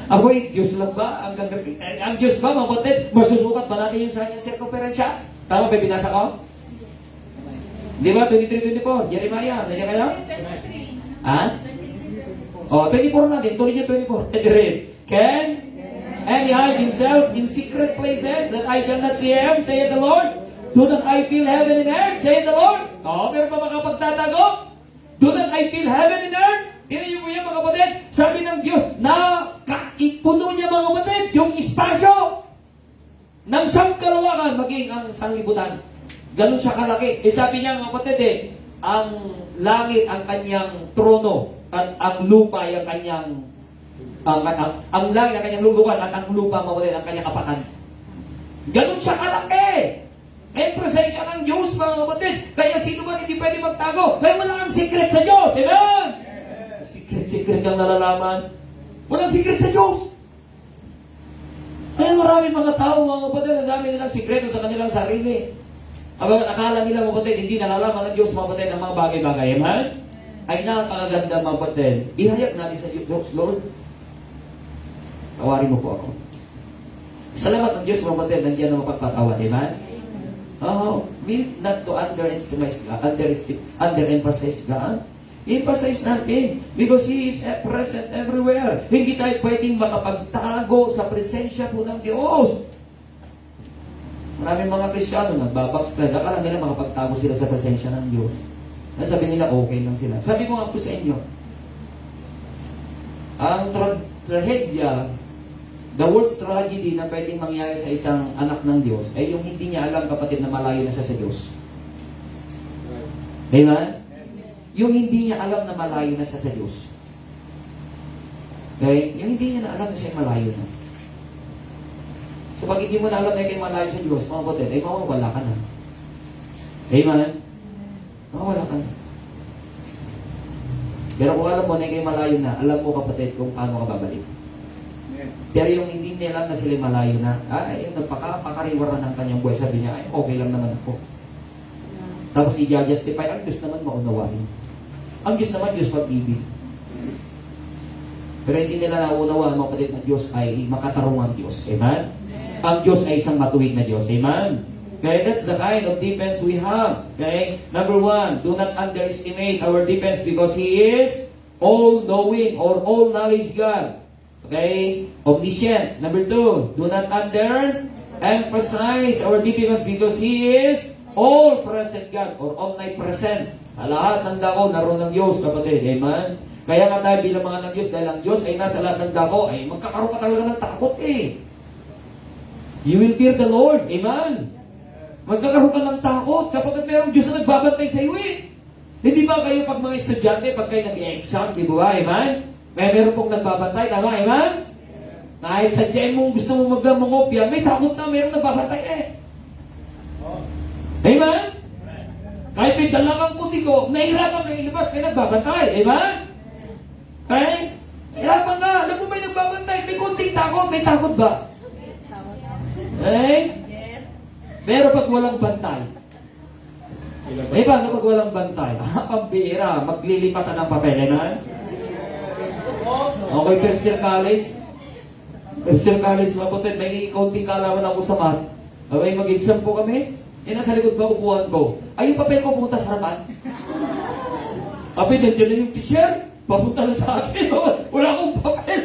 [SPEAKER 3] Ako'y Diyos lang ba? Ang Diyos ba, mabutit? Masusukat ba natin yung sa kanyang circumferensya? Tama ba binasa ko? Di ba? 23:24, Jeremiah. Nandiyan kayo?
[SPEAKER 6] 23.
[SPEAKER 3] Ha? 24 natin. Tuloy niya 24. Can any hide himself in secret places that I shall not see him, saith the Lord? Do not I feel heaven and earth, saith the Lord? Meron pa makapagtatago? Do not I feel heaven and earth? Tingnan niyo po yan mga kapatid. Sabi ng Diyos, na ipuno niya mga kapatid, yung espasyo ng sangkalawakan, maging ang sanglibutan. Ganun siya kalaki. Sabi niya mga kapatid ang langit ang kanyang trono, at ang lupa ay ang kanyang ang langit ang kanyang lulukan, at ang lupa mga kapatid ang kanyang kapatan. Ganun siya kalaki. May presensya ng Diyos mga kapatid. Kaya sino man hindi pwede magtago. Kaya wala kang secret sa Diyos. Amen? Secret ang nalalaman. Walang secret sa Diyos. Kaya maraming mga tao mga kapatid, ang dami nilang sikreto sa kanilang sarili. Akala nila mga kapatid, hindi nalalaman ng Diyos mga kapatid ang mga bagay-bagay. Amen? Ay napakaganda mga kapatid. Ihayag natin sa Diyos, Lord. Tawarin mo po ako. Salamat ng Diyos mga kapatid, nandiyan ang mapagpatawad. Amen? Oh, we not to underemphasize God. Emphasize natin because He is present everywhere. Hindi tayo pwedeng makapagtago sa presensya po ng Diyos. Maraming mga Kristiyano nagbabackslide. Akala nila makapagtago sila sa presensya ng Diyos. Sabi nila okay lang sila. Sabi ko nga po sa inyo, ang trahedya, the worst tragedy na pwedeng mangyari sa isang anak ng Diyos ay yung hindi niya alam kapatid na malayo na siya sa Diyos. Amen? Yung hindi niya alam na malayo na siya sa Diyos. Okay? Yung hindi niya na alam na siya malayo na. So pag hindi mo na alam na kayo malayo sa Diyos, mga kapatid, ay mawawala ka na. Amen? Mawawala ka na. Pero kung alam mo na kayo malayo na, alam mo kapatid kung paano ka babalik. Pero yung hindi niya alam na sila malayo na, yung nagpakariwaran ng kanyang buhay, sabi niya, ay okay lang naman ako. Tapos i-justify, ang Diyos naman maunawain. Ang Diyos naman, Diyos pag-ibig. Pero hindi nila naunawaan mga kapatid na Diyos ay makatarungang Diyos. Amen? Ang Diyos ay isang matuwid na Diyos. Amen? Okay, that's the kind of defense we have. Okay? Number one, do not underestimate our defense because He is all-knowing or all-knowledge God. Okay? Omniscient. Number two, do not underemphasize our defense because He is all-present God or omnipresent. Lahat ng dako, naroon ng Diyos, kapatid. Amen? Kaya nga tayo bilang mga ng Diyos, dahil ang Diyos ay nasa lahat ng dako, ay magkakaroon ka talaga ng takot You will fear the Lord. Amen? Magkakaroon ka ng takot kapag mayroong Diyos na nagbabantay sa iyo Hindi ba kayo pag mga estudyante, pag kayo nag-exam, di ba? Amen? Meron pong nagbabantay, tama? Amen? Kahit sadyain mong gusto mo mag-mangopya, may takot na mayroong nagbabantay Amen? Kahit may dalagang puti ko, nahihirapan kang ilabas, may nagbabantay. Amen? Okay? Hirapan ka. Alam mo may nagbabantay, may kunting takot. May takot ba? Okay? Pero pag walang bantay, paano pag walang bantay? Pambira, maglilipatan ng papel. Amen? Okay, first year college. First year college, maputid, may kaunting kalaman ako sa math. Okay, mag-exam po kami. Nasa likod ba upuan ko? Ay, yung papel ko pumunta sa harapan. Kapit, nandiyan na yung teacher. Papunta na sa akin. Wala akong papel.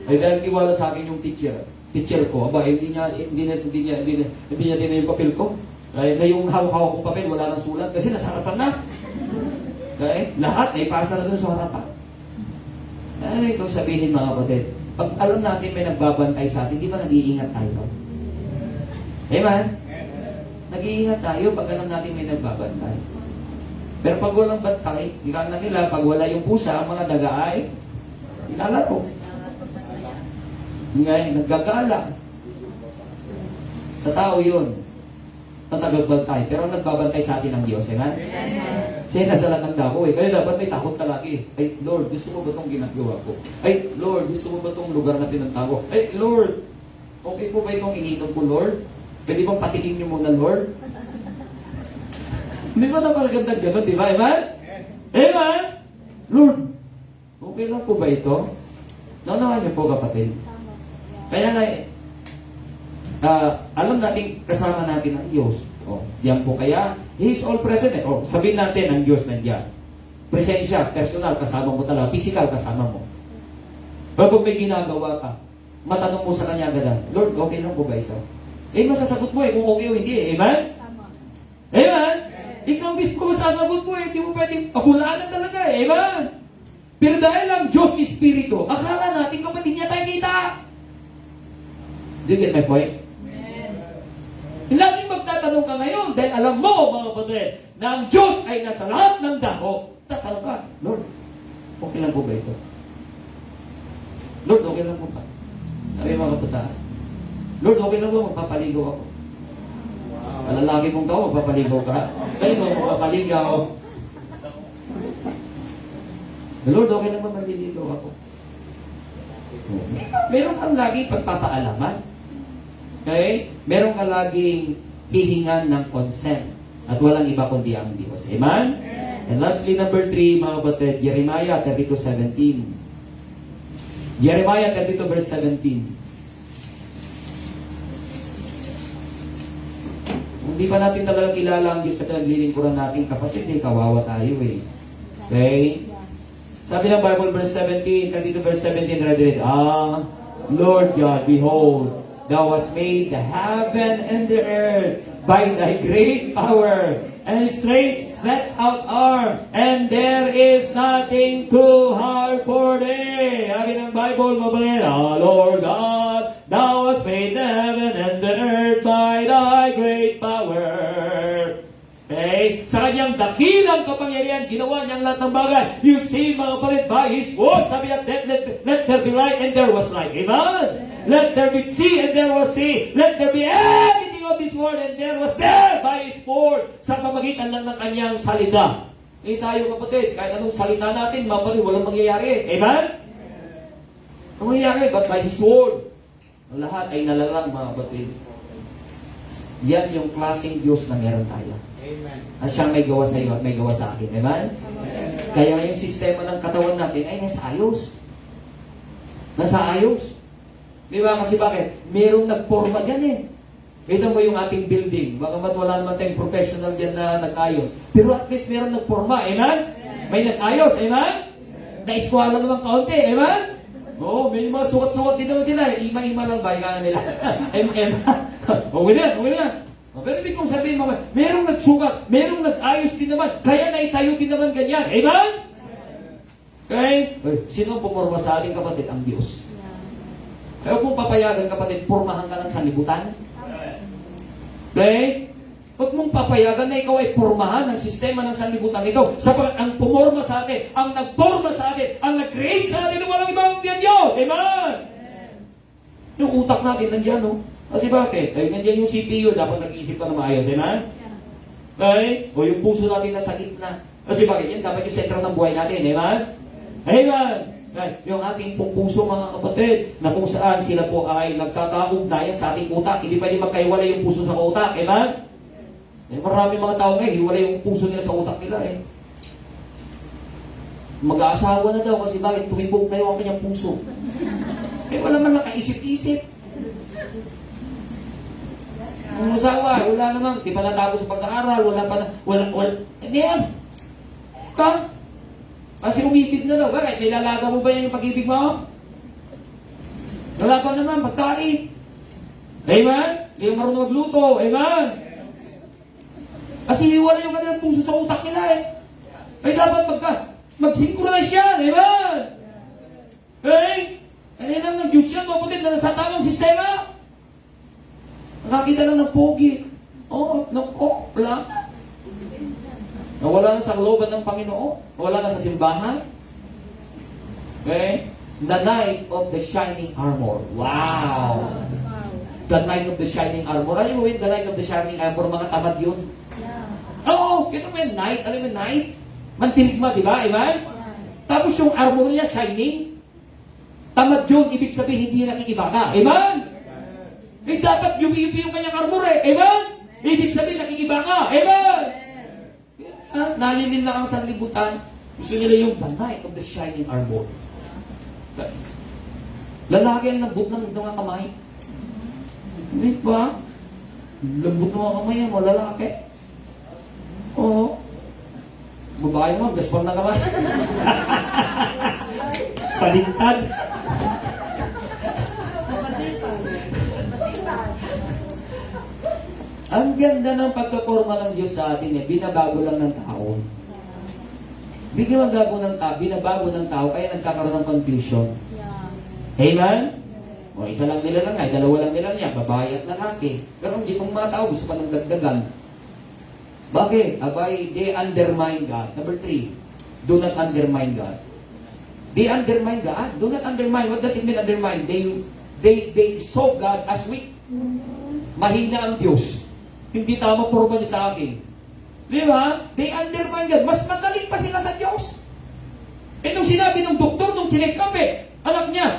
[SPEAKER 3] Ay, dahil tiwala sa akin yung teacher. Teacher ko, aba, hindi niya din yung papel ko. Ay, na yung hawak-hawak kong papel, wala nang sulat. Kasi nasa harapan na. Okay? Lahat ay pasa na doon sa harapan. Ay, kung sabihin mga kapatid, pag alam natin may nagbabantay sa atin, di ba nag-iingat tayo? Amen? Nag-iingat tayo pag alam natin may nagbabantay. Pero pag walang bantay, ika na nila, pag wala yung pusa, ang mga daga ay ilalaro. Ngayon, naggagala. Sa tao yun, natagagbantay. Pero nagbabantay sa atin ang Diyos. Amen? Siya nasa lahat ng dako Kaya dapat may takot ka lagi. Ay, Lord, gusto mo ba itong ginagawa ko? Ay, Lord, gusto mo ba itong lugar na pinantago? Ay, Lord, okay po ba itong ininom ko, Lord? Pwede bang patikin niyo muna, Lord? Hindi ba napakaganda gano'n, di ba? Amen? Amen? Lord, okay lang po ba ito? Naunawan niyo po, kapatid. Kaya nga, alam natin, kasama natin ang Diyos. Diyan po kaya, He is all present. Sabihin natin, ang Diyos nandiyan. Presensya, personal, kasama mo talaga. Physical, kasama mo. Pero pag may ginagawa ka, matanong mo sa Kanya agad, Lord, okay lang po ba ito? Masasagot mo kung okay o hindi. Amen? Amen? Ikaw mismo masasagot mo Hindi mo pwedeng paghulaan talaga Amen? Pero dahil ang Diyos Espiritu, akala natin kapatid niya tayo kita. Do you get my point? Laging magtatanong ka ngayon dahil alam mo, mga kapatid, na ang Diyos ay nasa lahat ng dako. Tatanong ka, Lord, okay lang po ba ito? Lord, okay lang po ba? Sabi mga kapatid, Lord, okay lang po, magpapaligo ako. Malalaki mong tao, magpapaligo ka. Kayo mo, magpapaligaw. Lord, okay lang ba maliligo ako? Meron kang lagi pagpapaalaman. Okay? Meron ka laging hihingan ng consent. At walang iba kundi ang Diyos. Amen? And lastly, number 3, mga kapatid, Jeremiah 32:17. Jeremiah 32 verse 17. Hindi pa natin talaga kilala ang Diyos sa pinaglilingkuran natin, kapatid, kawawa tayo eh. Okay? Sabi ng Bible, verse 17, 32 verse 17, read, Lord God, behold, Thou hast made the heaven and the earth by Thy great power, and strength stretched out arm, and there is nothing too hard for Thee. Sabi ng Bible, mabalin, Lord God, Thou hast made the heaven and the earth by Thy great power. Okay? Sa kanyang dakilang kapangyarihan, ginawa niyang lahat ng bagay. You see, mga kapatid, by His word, sabi niya, let there be light, and there was light. Amen? Let there be sea, and there was sea. Let there be anything of His word, and there was there by His word. Sa pamagitan lang ng kanyang salita. Hindi tayo, kapatid, kahit anong salita natin, mga kapatid, walang mangyayari. Amen? Ang mangyayari, but by His word. Ang lahat ay nalalang, mga kapatid. Yan yung klaseng Diyos na meron tayo.
[SPEAKER 5] Amen.
[SPEAKER 3] At siyang may gawa sa iyo at may gawa sa akin. Amen? Kaya yung sistema ng katawan natin ay nasa ayos. Nasa ayos. Di ba? Kasi bakit? Merong nagporma dyan eh. Ito mo yung ating building. Bagamat wala naman tayong professional dyan na nag-ayos. Pero at least merong nagporma. Amen? May nag-ayos. Amen? Na-eskwala naman kaunti. Amen? Oo, may mga sukat-sukat din naman sila. Ima-ima lang ba? Ika nila. MM. Okay na, okay na. Pero ibig kong sabihin, merong nagsukat, merong nag-ayos din naman, kaya naitayo din naman ganyan. Amen? Okay? Sino ang pumorma sa ating kapatid? Ang Diyos. Kaya kung papayagan kapatid, purmahan ka lang sa libutan. Okay? Huwag mong papayagan na ikaw ay purmahan ng sistema ng sanlibutan ito. Sapagat ang pumorma sa atin, ang nagporma sa atin, ang nag-create sa atin, walang ibang diyan Diyos. Amen? Yung utak natin nandiyan, no? Kasi bakit? Ay, nandiyan yung CPU, dapat nag-iisip ka na maayos. Amen? Okay? O yung puso natin nasa gitna. Kasi bakit? Yan dapat yung sentro ng buhay natin. Amen? Amen? Okay? Yung ating pong puso, mga kapatid, na kung saan sila po ay nagkakaugnayan sa ating utak. Hindi pwede magkaiwala yung puso sa utak. Amen? Eh, marami mga tao ngayon, hiwalay yung puso nila sa utak nila eh. Mag-aasawa na daw kasi bakit tumibok na yung ang kanyang puso. Eh, wala man nakaisip-isip. Ang asawa, wala naman, di pa natapos sa pag-aaral, wala, hindi yan. Ka? Kasi umibig na daw, bakit? May lalaga mo ba yan yung pag-ibig mo? Wala pa naman, pagkain. Amen? Hindi yung marunong magluto, amen? Kasi wala yung kanilang puso sa utak nila eh. Ay dapat mag-synchronize yan, amen? Okay? Ano yan ang Diyos yan, kapatid, na nasa tamang sistema? Nakakita lang ng pogi. Wala. Nawala na sa looban ng Panginoon. Nawala na sa simbahan. Okay? The night of the shining armor. Wow! The night of the shining armor. Alam mo yun, the night of the shining armor, mga tamad yun. Oo, kita mo yung night. Alam mo yung night? Mantiligma, di ba? Amen? Tapos yung armor niya, shining. Tamad yun, ibig sabihin, hindi nakikibaka. Amen? Eh, dapat yubi-yubi yung kanyang armor eh. Amen? Ibig sabihin, nakikibaka. Amen? Nalilin lang ang sanlibutan. Gusto nila yung the night of the shining armor. Lalaki ang lambot ng mga kamay. Hindi ba? Lambot ng mga kamay yan, o lalaki. Oo. Babae naman, gaspang na kamay. Palintad. Ang ganda ng pagkaporma ng Diyos sa atin eh, binabago lang ng tao. binabago ng tao, kaya nagkakaroon ng confusion. Amen? O, isa lang nila lang ay, dalawa lang nila niya, babae at lalaki. Pero hindi itong mga tao, gusto pa ng dagdagan. Bakit? Abay, they undermine God. Number 3, do not undermine God. They undermine God. Do not undermine. What does it mean undermine? They saw God as weak. Mahina ang Diyos. Hindi tama puro niya sa akin. Di ba? They undermine God. Mas magaling pa sila sa Diyos. Eh, nung sinabi ng doktor, nung chinek up anak niya,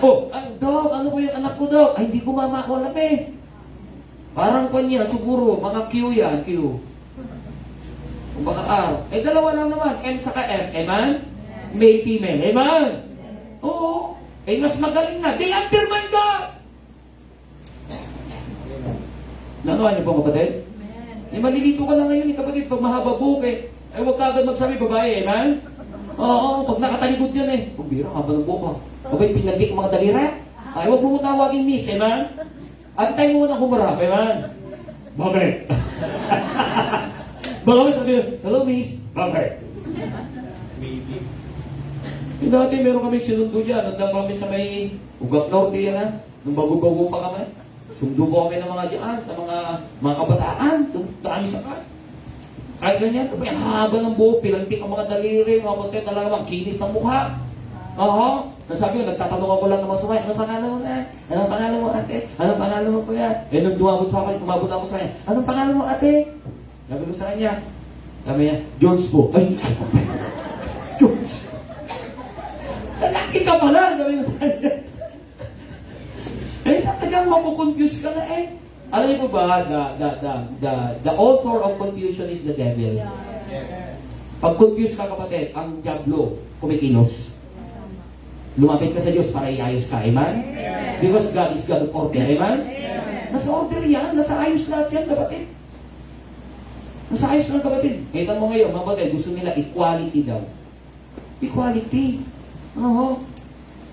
[SPEAKER 3] Dok, ano po yung anak ko, Dok? Ay, hindi ko mamakulam Parang kanya, siguro, mga Q yan, Q. O baka R. Eh, dalawa lang naman, M saka F. Amen? Male, female. Amen? Oo. Eh, mas magaling na. They undermine God. Nanoan niyo po, kapatid? Eh, malilito ka lang ngayon, kapatid, pag mahaba buhok huwag ka agad magsabi, babae, amen? Oo, pag nakatalikod yan Kung bira, haba ng buhok Abay, pinagdik mga dalira. Ay, huwag mo tawagin miss, amen? Antay mo na humarap, amen? Bakit? Baka may sabihin, hello miss, bakit?
[SPEAKER 1] Maybe.
[SPEAKER 3] Dati meron kami sinundo dyan. Nandang kami sa may Ugak Norte yan Nung bago-bago pa kami. Sundo po kami ng mga dyan sa mga kabataan. Sundo kami sa kan. Kahit ganyan, ang haba ng buhok, pilantik ang mga daliri, mga puti talaga, ang kinis ng mukha. Nasabi ko, nagtatanong ako lang ng mga sumay, anong pangalan mo na? Anong pangalan mo ate? Anong pangalan mo kuya? Eh, nung dumabot sa akin, umabot ako sa kanya, anong pangalan mo ate? Sabi ko sa kanya, sabi niya, George po. Ay, George. Lalaki ka pala, sabi ko sa kanya. Talagang mapukonfuse ka na Alam niyo ba, the author of confusion is the devil. Pag confused ka, kapatid, ang diablo kumikilos. Lumapit ka sa Diyos para iayos ka, amen? Because God is God of order, amen? Nasa order yan, nasa ayos lahat yan, kapatid. Nasa ayos lang, kapatid. Kita mo ngayon, mga kapatid, gusto nila equality daw. Equality.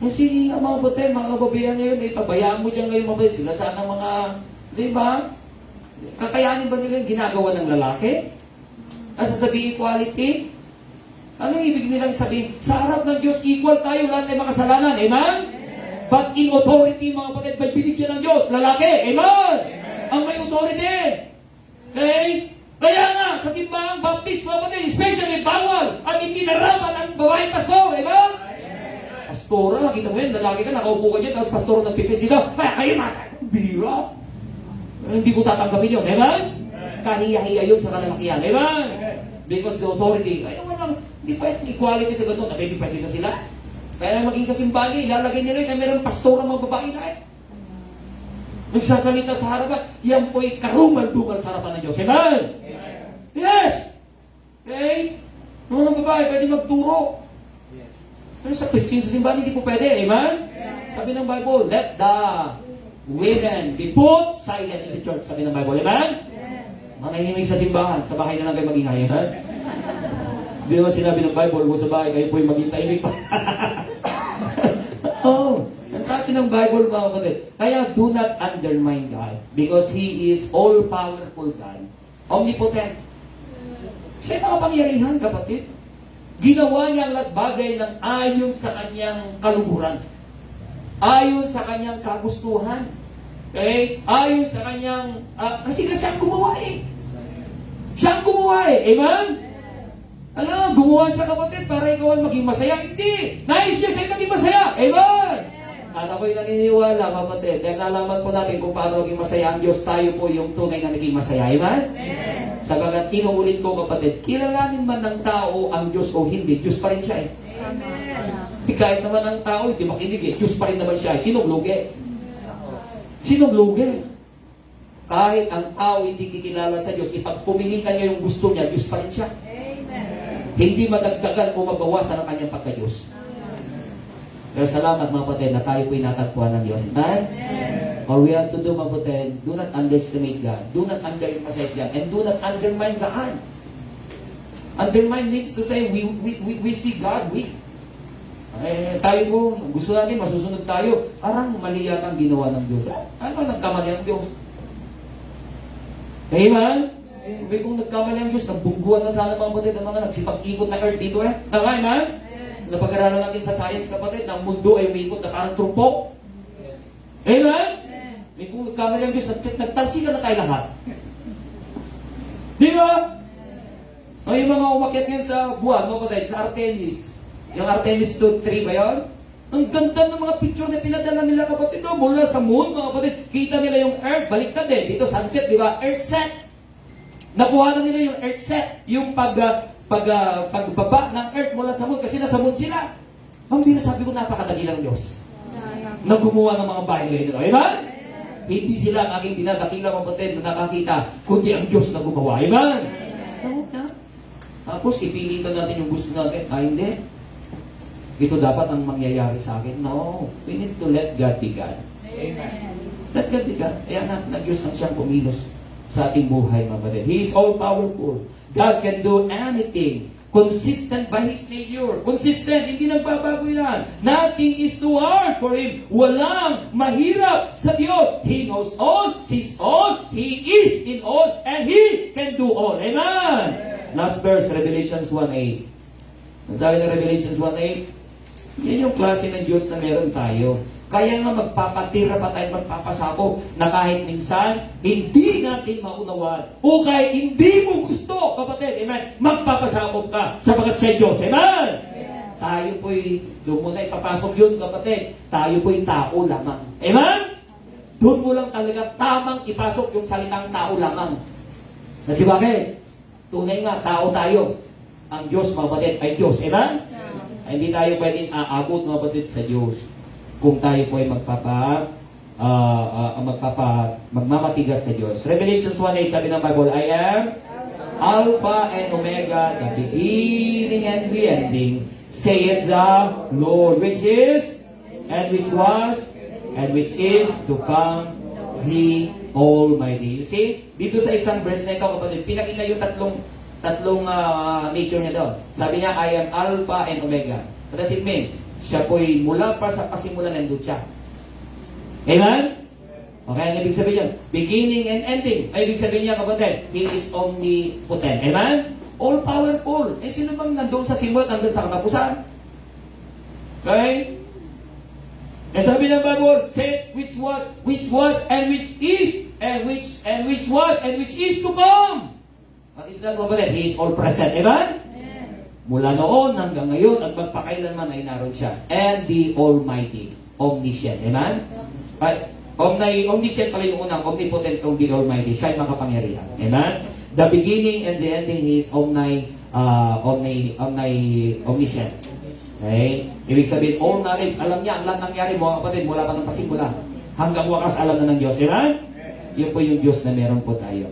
[SPEAKER 3] Kasi ang mga kapatid, mga kababayan ngayon, pabayaan mo dyan ngayon, mga kapatid, sila sana mga, di ba? Kakayanin ba nila yung ginagawa ng lalaki? Sasabihin equality? Anong ibig nilang sabihin? Sa harap ng Diyos, equal tayo, lahat ay makasalanan. Amen? But in authority, mga kapatid, may binigyan ng Diyos, lalaki. Amen? Ang may authority. Okay? Kaya nga, sa simbahang baptist, mga kapatid, especially bawal at hindi naraman ang babaeng pastor. Amen? Pastora, nakita mo yun, lalaki ka, nakaupo ka dyan, tapos pastora nagpipin sila. Kaya kayo bira. Hindi ko tatanggapin yun. Amen? Kahiya-hiya yun sa kalalakihan. Amen? Because the authority, ayaw mo lang, hindi pa equality sa ganun, pwede na sila. Kaya maging sa simbahan, ilalagay nila yun na mayroong pastor ang mga babae na nagsasalita sa harapan, yan po'y karumal-dumal sa harapan ng Diyos. Amen? Yes! Okay? Mga babae, pwede magturo. Pero sa Christian sa simbahan, hindi po pwede. Amen? Sabi ng Bible, let the women be put silent in the church. Sabi ng Bible, amen? Mga nahihimik sa simbahan, sa bahay na lang kayo maging hayan. Hindi naman sinabi ng Bible, kung sa bahay kayo po'y maging tahimik pa. Ang sabi ng Bible, mga kapatid, kaya do not undermine God because He is all-powerful God. Omnipotent. Siya yung makapangyarihan, kapatid. Ginawa niya ang lahat bagay ng ayon sa kanyang kaluhuran. Ayon sa kanyang kagustuhan. Okay? Ayon sa kanyang... kasi siya ang gumawa Siya ang gumawa Amen? Alam, gumawa siya, kapatid, para ikaw ang maging masaya. Hindi! Nais siya sa'yo maging masaya. Amen? At ako'y naniniwala, kapatid, dahil nalaman po natin kung paano maging masaya ang Diyos, tayo po yung tunay na naging masaya. Amen? Sabagat inuulit ko, kapatid, kilalanin man ng tao ang Diyos o hindi, Diyos pa rin siya Amen. Kahit naman ang tao, hindi makinig Diyos pa rin naman siya. Sinong lugi? Sinong lugi? Kahit ang tao hindi kikilala sa Diyos, ipag pumilikan niya yung gusto niya, Diyos pa rin siya. Hindi madagdagan o mabawasan ang kanyang pagka-Diyos. Pero salamat, mga kapatid, na tayo po'y natagpuan ng Diyos. Amen? All we have to do, mga kapatid, do not underestimate God. Do not underemphasize God. And do not undermine God. Undermine means to say, we see God weak. Tayo po, gusto natin, masusunod tayo. Parang mali yata ang ginawa ng Diyos. Ano nagkamali ang Diyos? Amen? May kung nagkamali ang Diyos, nagbungguan na sana mga kapatid, ang mga nagsipag-ikot na earth dito Tama, man? Napag-aralan natin sa science kapatid, na ang mundo ay umiikot na parang trumpok. Amen? May kung nagkamali ang Diyos, nagtalsikan na tayo lahat. Di ba? Ay, yung mga umakyat ngayon sa buwan, mga kapatid, sa Artemis. Yung Artemis 2-3 ba yun? Ang ganda ng mga picture na pinadala nila kapatid mula sa moon, mga kapatid. Kita nila yung earth, baliktad din. Dito sunset, di ba? Earth set. Nakuha na nila yung earth set. Yung pagbaba ng earth mula sa moon. Kasi nasa moon sila. Ang sabi ko, napakadali lang Diyos. Na gumawa ng mga bahay nila. Amen? Hindi sila ang aking dinadakilang mga kapatid na nakakita, kundi ang Diyos na gumawa. Amen? Tapos, ipilitan natin yung gusto natin. Hindi. Ito dapat ang mangyayari sa akin. No. We need to let God be God.
[SPEAKER 5] Amen.
[SPEAKER 3] Let God be God. Kaya na Diyos ang siyang pumilos sa ating buhay, mga kapatid. He is all-powerful. God can do anything. Consistent by His nature. Consistent. Hindi nagbabago yan. Nothing is too hard for Him. Walang mahirap sa Diyos. He knows all, sees all, He is in all, and He can do all. Amen. Last verse, Revelations 1:8. Ang sabi ng Revelations 1:8, yan yung klase ng Diyos na meron tayo. Kaya nga magpapatira pa tayo, magpapasako na kahit minsan, hindi natin maunawan. O kahit hindi mo gusto, kapatid, amen, magpapasako ka sapagat sa Diyos, amen? Tayo po'y, doon mo na ipapasok yun, kapatid, tayo po'y tao lamang. Amen? Doon mo lang talaga tamang ipasok yung salitang tao lamang. Kasi bakit? Tunay nga, tao tayo. Ang Diyos, mga kapatid, ay Diyos, amen? Ay, hindi tayo pwedeng aabot, mga kapatid, sa Diyos kung tayo po ay magmamatigas sa Diyos. Revelations 1:8, sabi ng Bible, I am Alpha and Omega, the beginning and the ending, saith the Lord, which is, and which was, and which is to come, He Almighty. You see, dito sa isang verse na ito, kapatid, pinakita yung tatlong nature niya doon. Sabi niya, I am Alpha and Omega. What does it mean? Siya po'y mula pa sa pasimulan, nandun siya. Amen? Okay, ang ibig sabihin niya, beginning and ending. Ay, ibig sabihin niya, kapatid, He is omnipotent. Amen? All-powerful. Eh, sino bang nandun sa simula, nandun sa katapusan? Okay? And sabi ng Bible, say, which was, and which is, and which was, and which is to come. What is that, kapatid? He is all present. Amen? Mula noon hanggang ngayon at magpakailanman ay naroon siya. And the Almighty, omniscient. Amen? Omniscient pala yung unang, omnipotent kung the Almighty. Siya ay makapangyarihan. Amen? The beginning and the ending is omniscient. Okay? Ibig sabihin, all knowledge, alam niya ang lahat nangyari mga kapatid mula pa ng pasimula. Hanggang wakas alam na ng Diyos. Amen? Yun po yung Diyos na meron po tayo.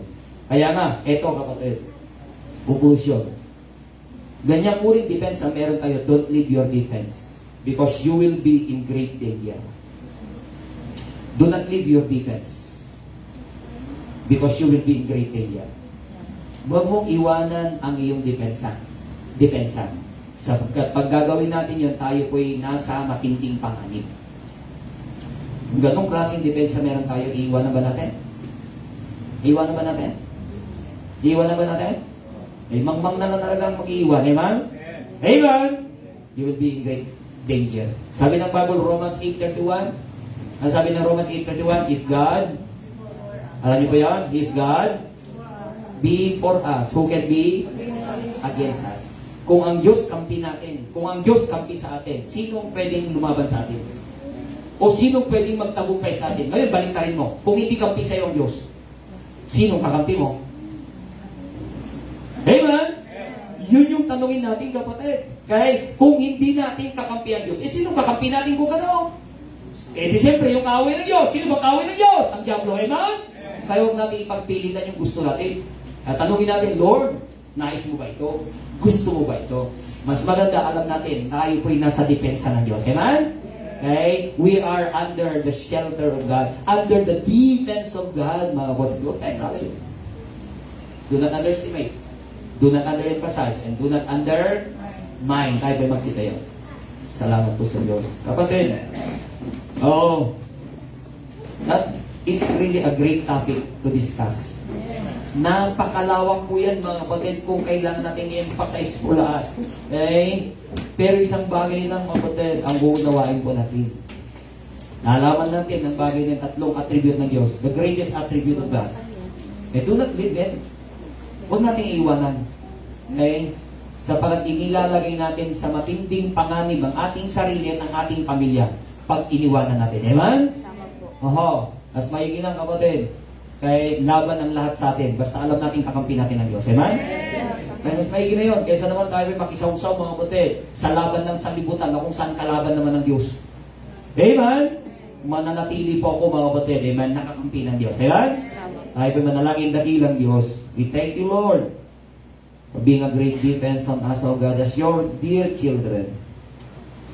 [SPEAKER 3] Kaya nga, eto kapatid, conclusion. Ganyang uring defense na meron tayo, don't leave your defense. Because you will be in great danger. Do not leave your defense. Because you will be in great danger. Huwag mong iwanan ang iyong depensa. Sapagkat pag gagawin natin yun, tayo po'y nasa matinding panganib. Kung ganong klaseng depensa meron tayo, iiwanan ba natin? Iiwanan ba natin? Iiwanan ba natin? Eh, mangmang na lang talagang mag-iiwan. Amen? Amen? You will be in great danger. Sabi ng Bible, Romans 8:31. Ang sabi ng Romans 8:31, if God, alam niyo ba yan? If God be for us, who can be against us? Kung ang Diyos kampi natin, kung ang Diyos kampi sa atin, sinong pwedeng lumaban sa atin? O sinong pwedeng magtagumpay sa atin? Ngayon, baliktarin mo. Kung hindi kampi sa iyo ang Diyos, sinong kakampi mo? Amen? Yun yung tanungin natin, kapatid. Kahit kung hindi natin kakampi ang Diyos, sino kakampi natin kung ano? Di siyempre, yung kaaway ng Diyos. Sino ba kaaway ng Diyos? Ang Diablo, amen? Kaya huwag natin ipagpilitan yung gusto natin. At tanungin natin, Lord, nais mo ba ito? Gusto mo ba ito? Mas maganda, alam natin, tayo po'y nasa depensa ng Diyos. Amen? Okay? We are under the shelter of God, under the defense of God, mga kapatid. Do not underestimate. Do not underemphasize and do not undermine. Tayo ba'y magsitayo? Salamat po sa Diyos. Kapatid, that is really a great topic to discuss. Napakalawak po yan mga kapatid kung kailangan natin i-emphasize po lahat. Okay? Pero isang bagay lang mga kapatid, ang uunawain po natin. Nalaman natin ang bagay ng tatlong attribute ng Diyos. The greatest attribute of God. Do not leave it. Huwag nating iiwanan. Okay? Sapagat inilalagay natin sa matinding panganib ang ating sarili at ang ating pamilya pag iniwanan natin. Amen? Oho. As maiging ang kapatid, kay laban ang lahat sa atin. Basta alam natin kakampi natin ng Diyos. Amen? Kaya mas maiging na yun. Kaysa naman tayo may makisawsaw mga kapatid sa laban ng sanlibutan na kung saan kalaban naman ng Diyos. Amen? Mananatili po ako mga kapatid. Amen? Nakakampi ng Diyos. Amen? Tayo po manalangin dakilang Diyos. We thank you, Lord, for being a great defense on us, O God, as your dear children.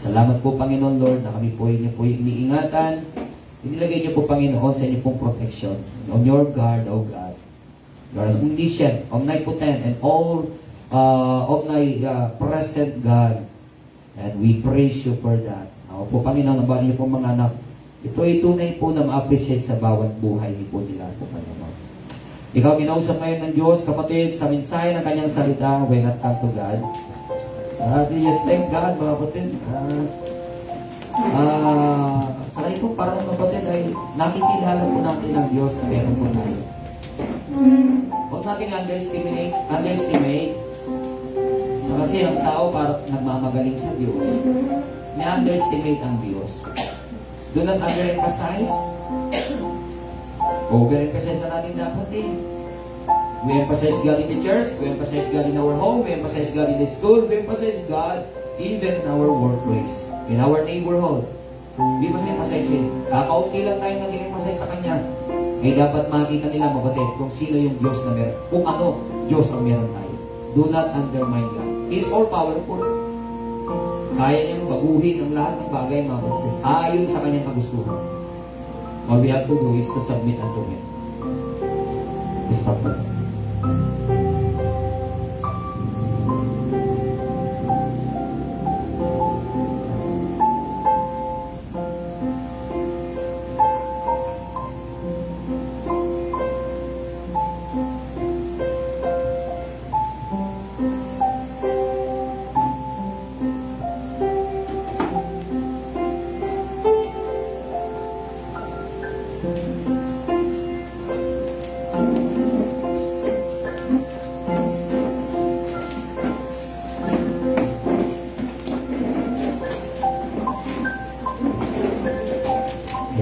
[SPEAKER 3] Salamat po, Panginoon Lord, na kami po inyo po iniingatan. Inilagay niyo po, Panginoon, sa inyo pong protection. On your guard, O God. You are omniscient, omnipotent, and all present God. And we praise you for that. Ako po, Panginoon, nabahan niyo po mga anak. Ito ay tunay po na ma-appreciate sa bawat buhay ni po nila po, Panginoon. Ikaw kinausap ngayon ng Diyos, kapatid, sa mensahe ng kanyang salita, when not unto God. Just thank God, mga kapatid. Sa ito, parang kapatid ay nakikilala po natin ng Diyos na meron po tayo. Huwag natin underestimate. So, kasi ang tao parang nagmamagaling sa Diyos. Ni-underestimate ang Diyos. Do not underemphasize. Overemphasize na natin dapat eh. We emphasize God in the church, we emphasize God in our home, we emphasize God in the school, we emphasize God even in our workplace, in our neighborhood. We must emphasize it. Kakaunti lang tayo nag-emphasize sa Kanya. Eh dapat makita nila mabatid kung sino yung Diyos na meron. Kung ano Diyos ang meron tayo. Do not undermine God. He is all powerful. Kaya niyang baguhin ang lahat ng bagay mga kapatid. Ayon sa Kanyang kagustuhan. All we have to do is to submit unto Him. Stop na.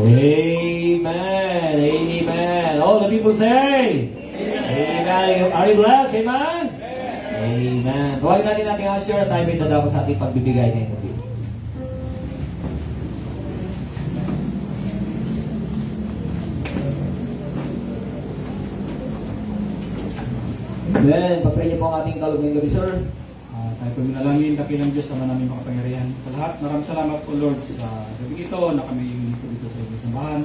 [SPEAKER 3] Amen. Amen. All the people say, Amen. Are you blessed? Amen? Amen. Huwag natin natin usher. Tayo may dadako sa ating pagbibigay ngayong gabi. Amen. Papray niyo po ang ating kalog ngayong gabi, sir.
[SPEAKER 5] Tayo po minalangin, dakilang Diyos ang namin makapangyarihan. Sa lahat, maraming salamat po Lord sa gabi ito na kami dito sa inyong sambahan.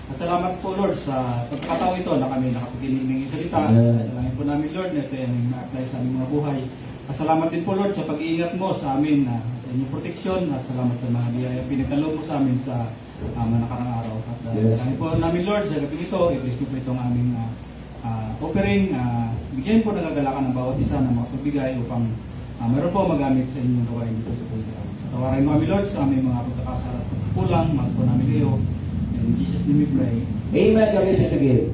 [SPEAKER 5] At salamat po Lord sa pagkakataon ito na kami nakapaginig ng iyong salita. Salangin po namin Lord na ito yung ma-apply sa aming mga buhay. At salamat din po Lord sa pag-iingat mo sa amin sa inyong proteksyon. At salamat sa mga biyaya pinagkaloob mo sa amin sa mga nakarang araw. At salangin po namin Lord sa gabi ito. I-bless po itong aming offering. Bigyan po nagagalakan ng bawat isa ng mga pagbigay upang meron po magamit sa inyong gawain dito sa program. Tawarin mo kami Lord sa aming mga pagkakasala at kulang. Mahal po namin kayo. In Jesus' name we pray.
[SPEAKER 3] Amen. God bless you again.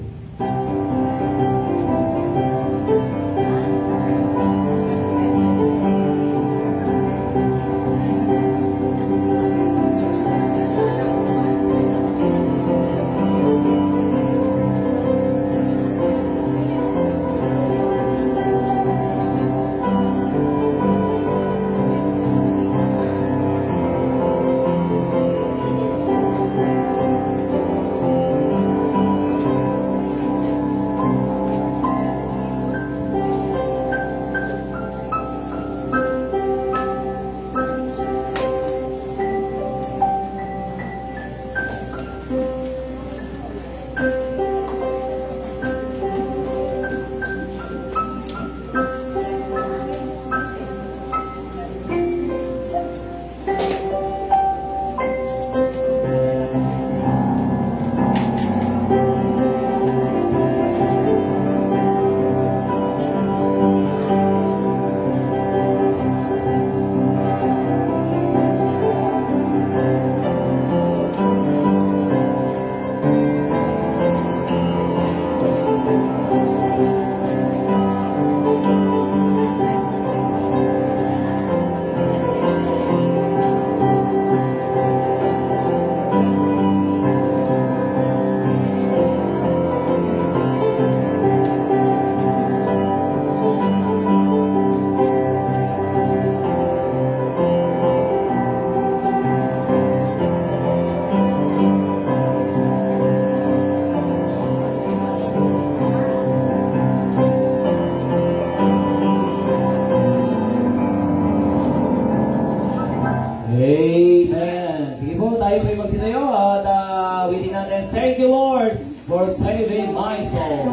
[SPEAKER 3] for saving my soul.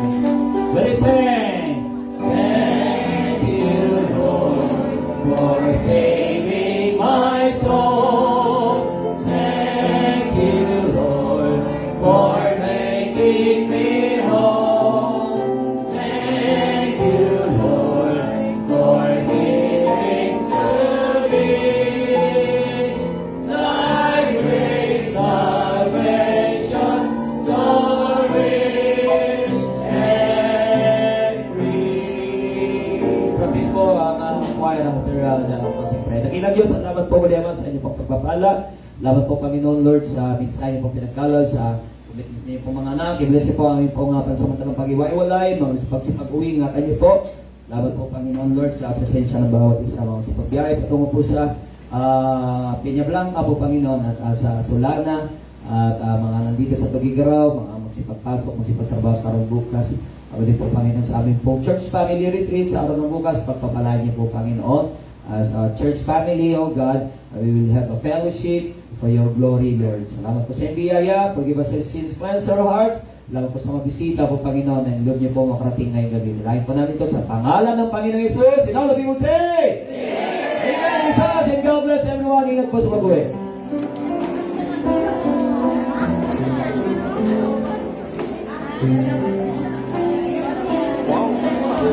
[SPEAKER 3] Let us sing. Thank you, Lord, for saving my soul. Thank you, Lord, for making me whole. Thank you, Lord, for giving to me thy grace, salvation, so rich and free. Practice po ang choir ng material na pasipre. Nakilang Diyos, salamat po Kuya sa inyong pagpapala. Salamat po Panginoon Lord sa mensahe po pinagkalal sa commitment niyo po mga anak. I-bless niyo po ang aming po nga pansamantalang pag-iwa-iwalay, mga pagsipag-uwi, ingatan niyo po. Salamat po Panginoon Lord sa presensya ng bawat isa mga sipagbiyahe. Patungo po sa Peña Blanca po Panginoon at sa Solana at mga nandito sa Tugigaraw, mga magsipagpasok, magsipagtrabaho sa araw bukas. Ako din po Panginoon sa aming po church family retreat sa araw ng bukas. Pagpapalaan niyo po Panginoon as a church family, oh God. We will have a fellowship for your glory, Lord. Salamat po sa biyaya. Forgive us our sins, cleanse our hearts. Salamat po sa mga bisita po, Panginoon, and love niyo po makarating ngayong gabi. Nilahin po namin ito sa pangalan ng Panginoong Yesus. In all of you will say, Amen. Jesus, and God bless everyone. Ingat po sa pag-uwi.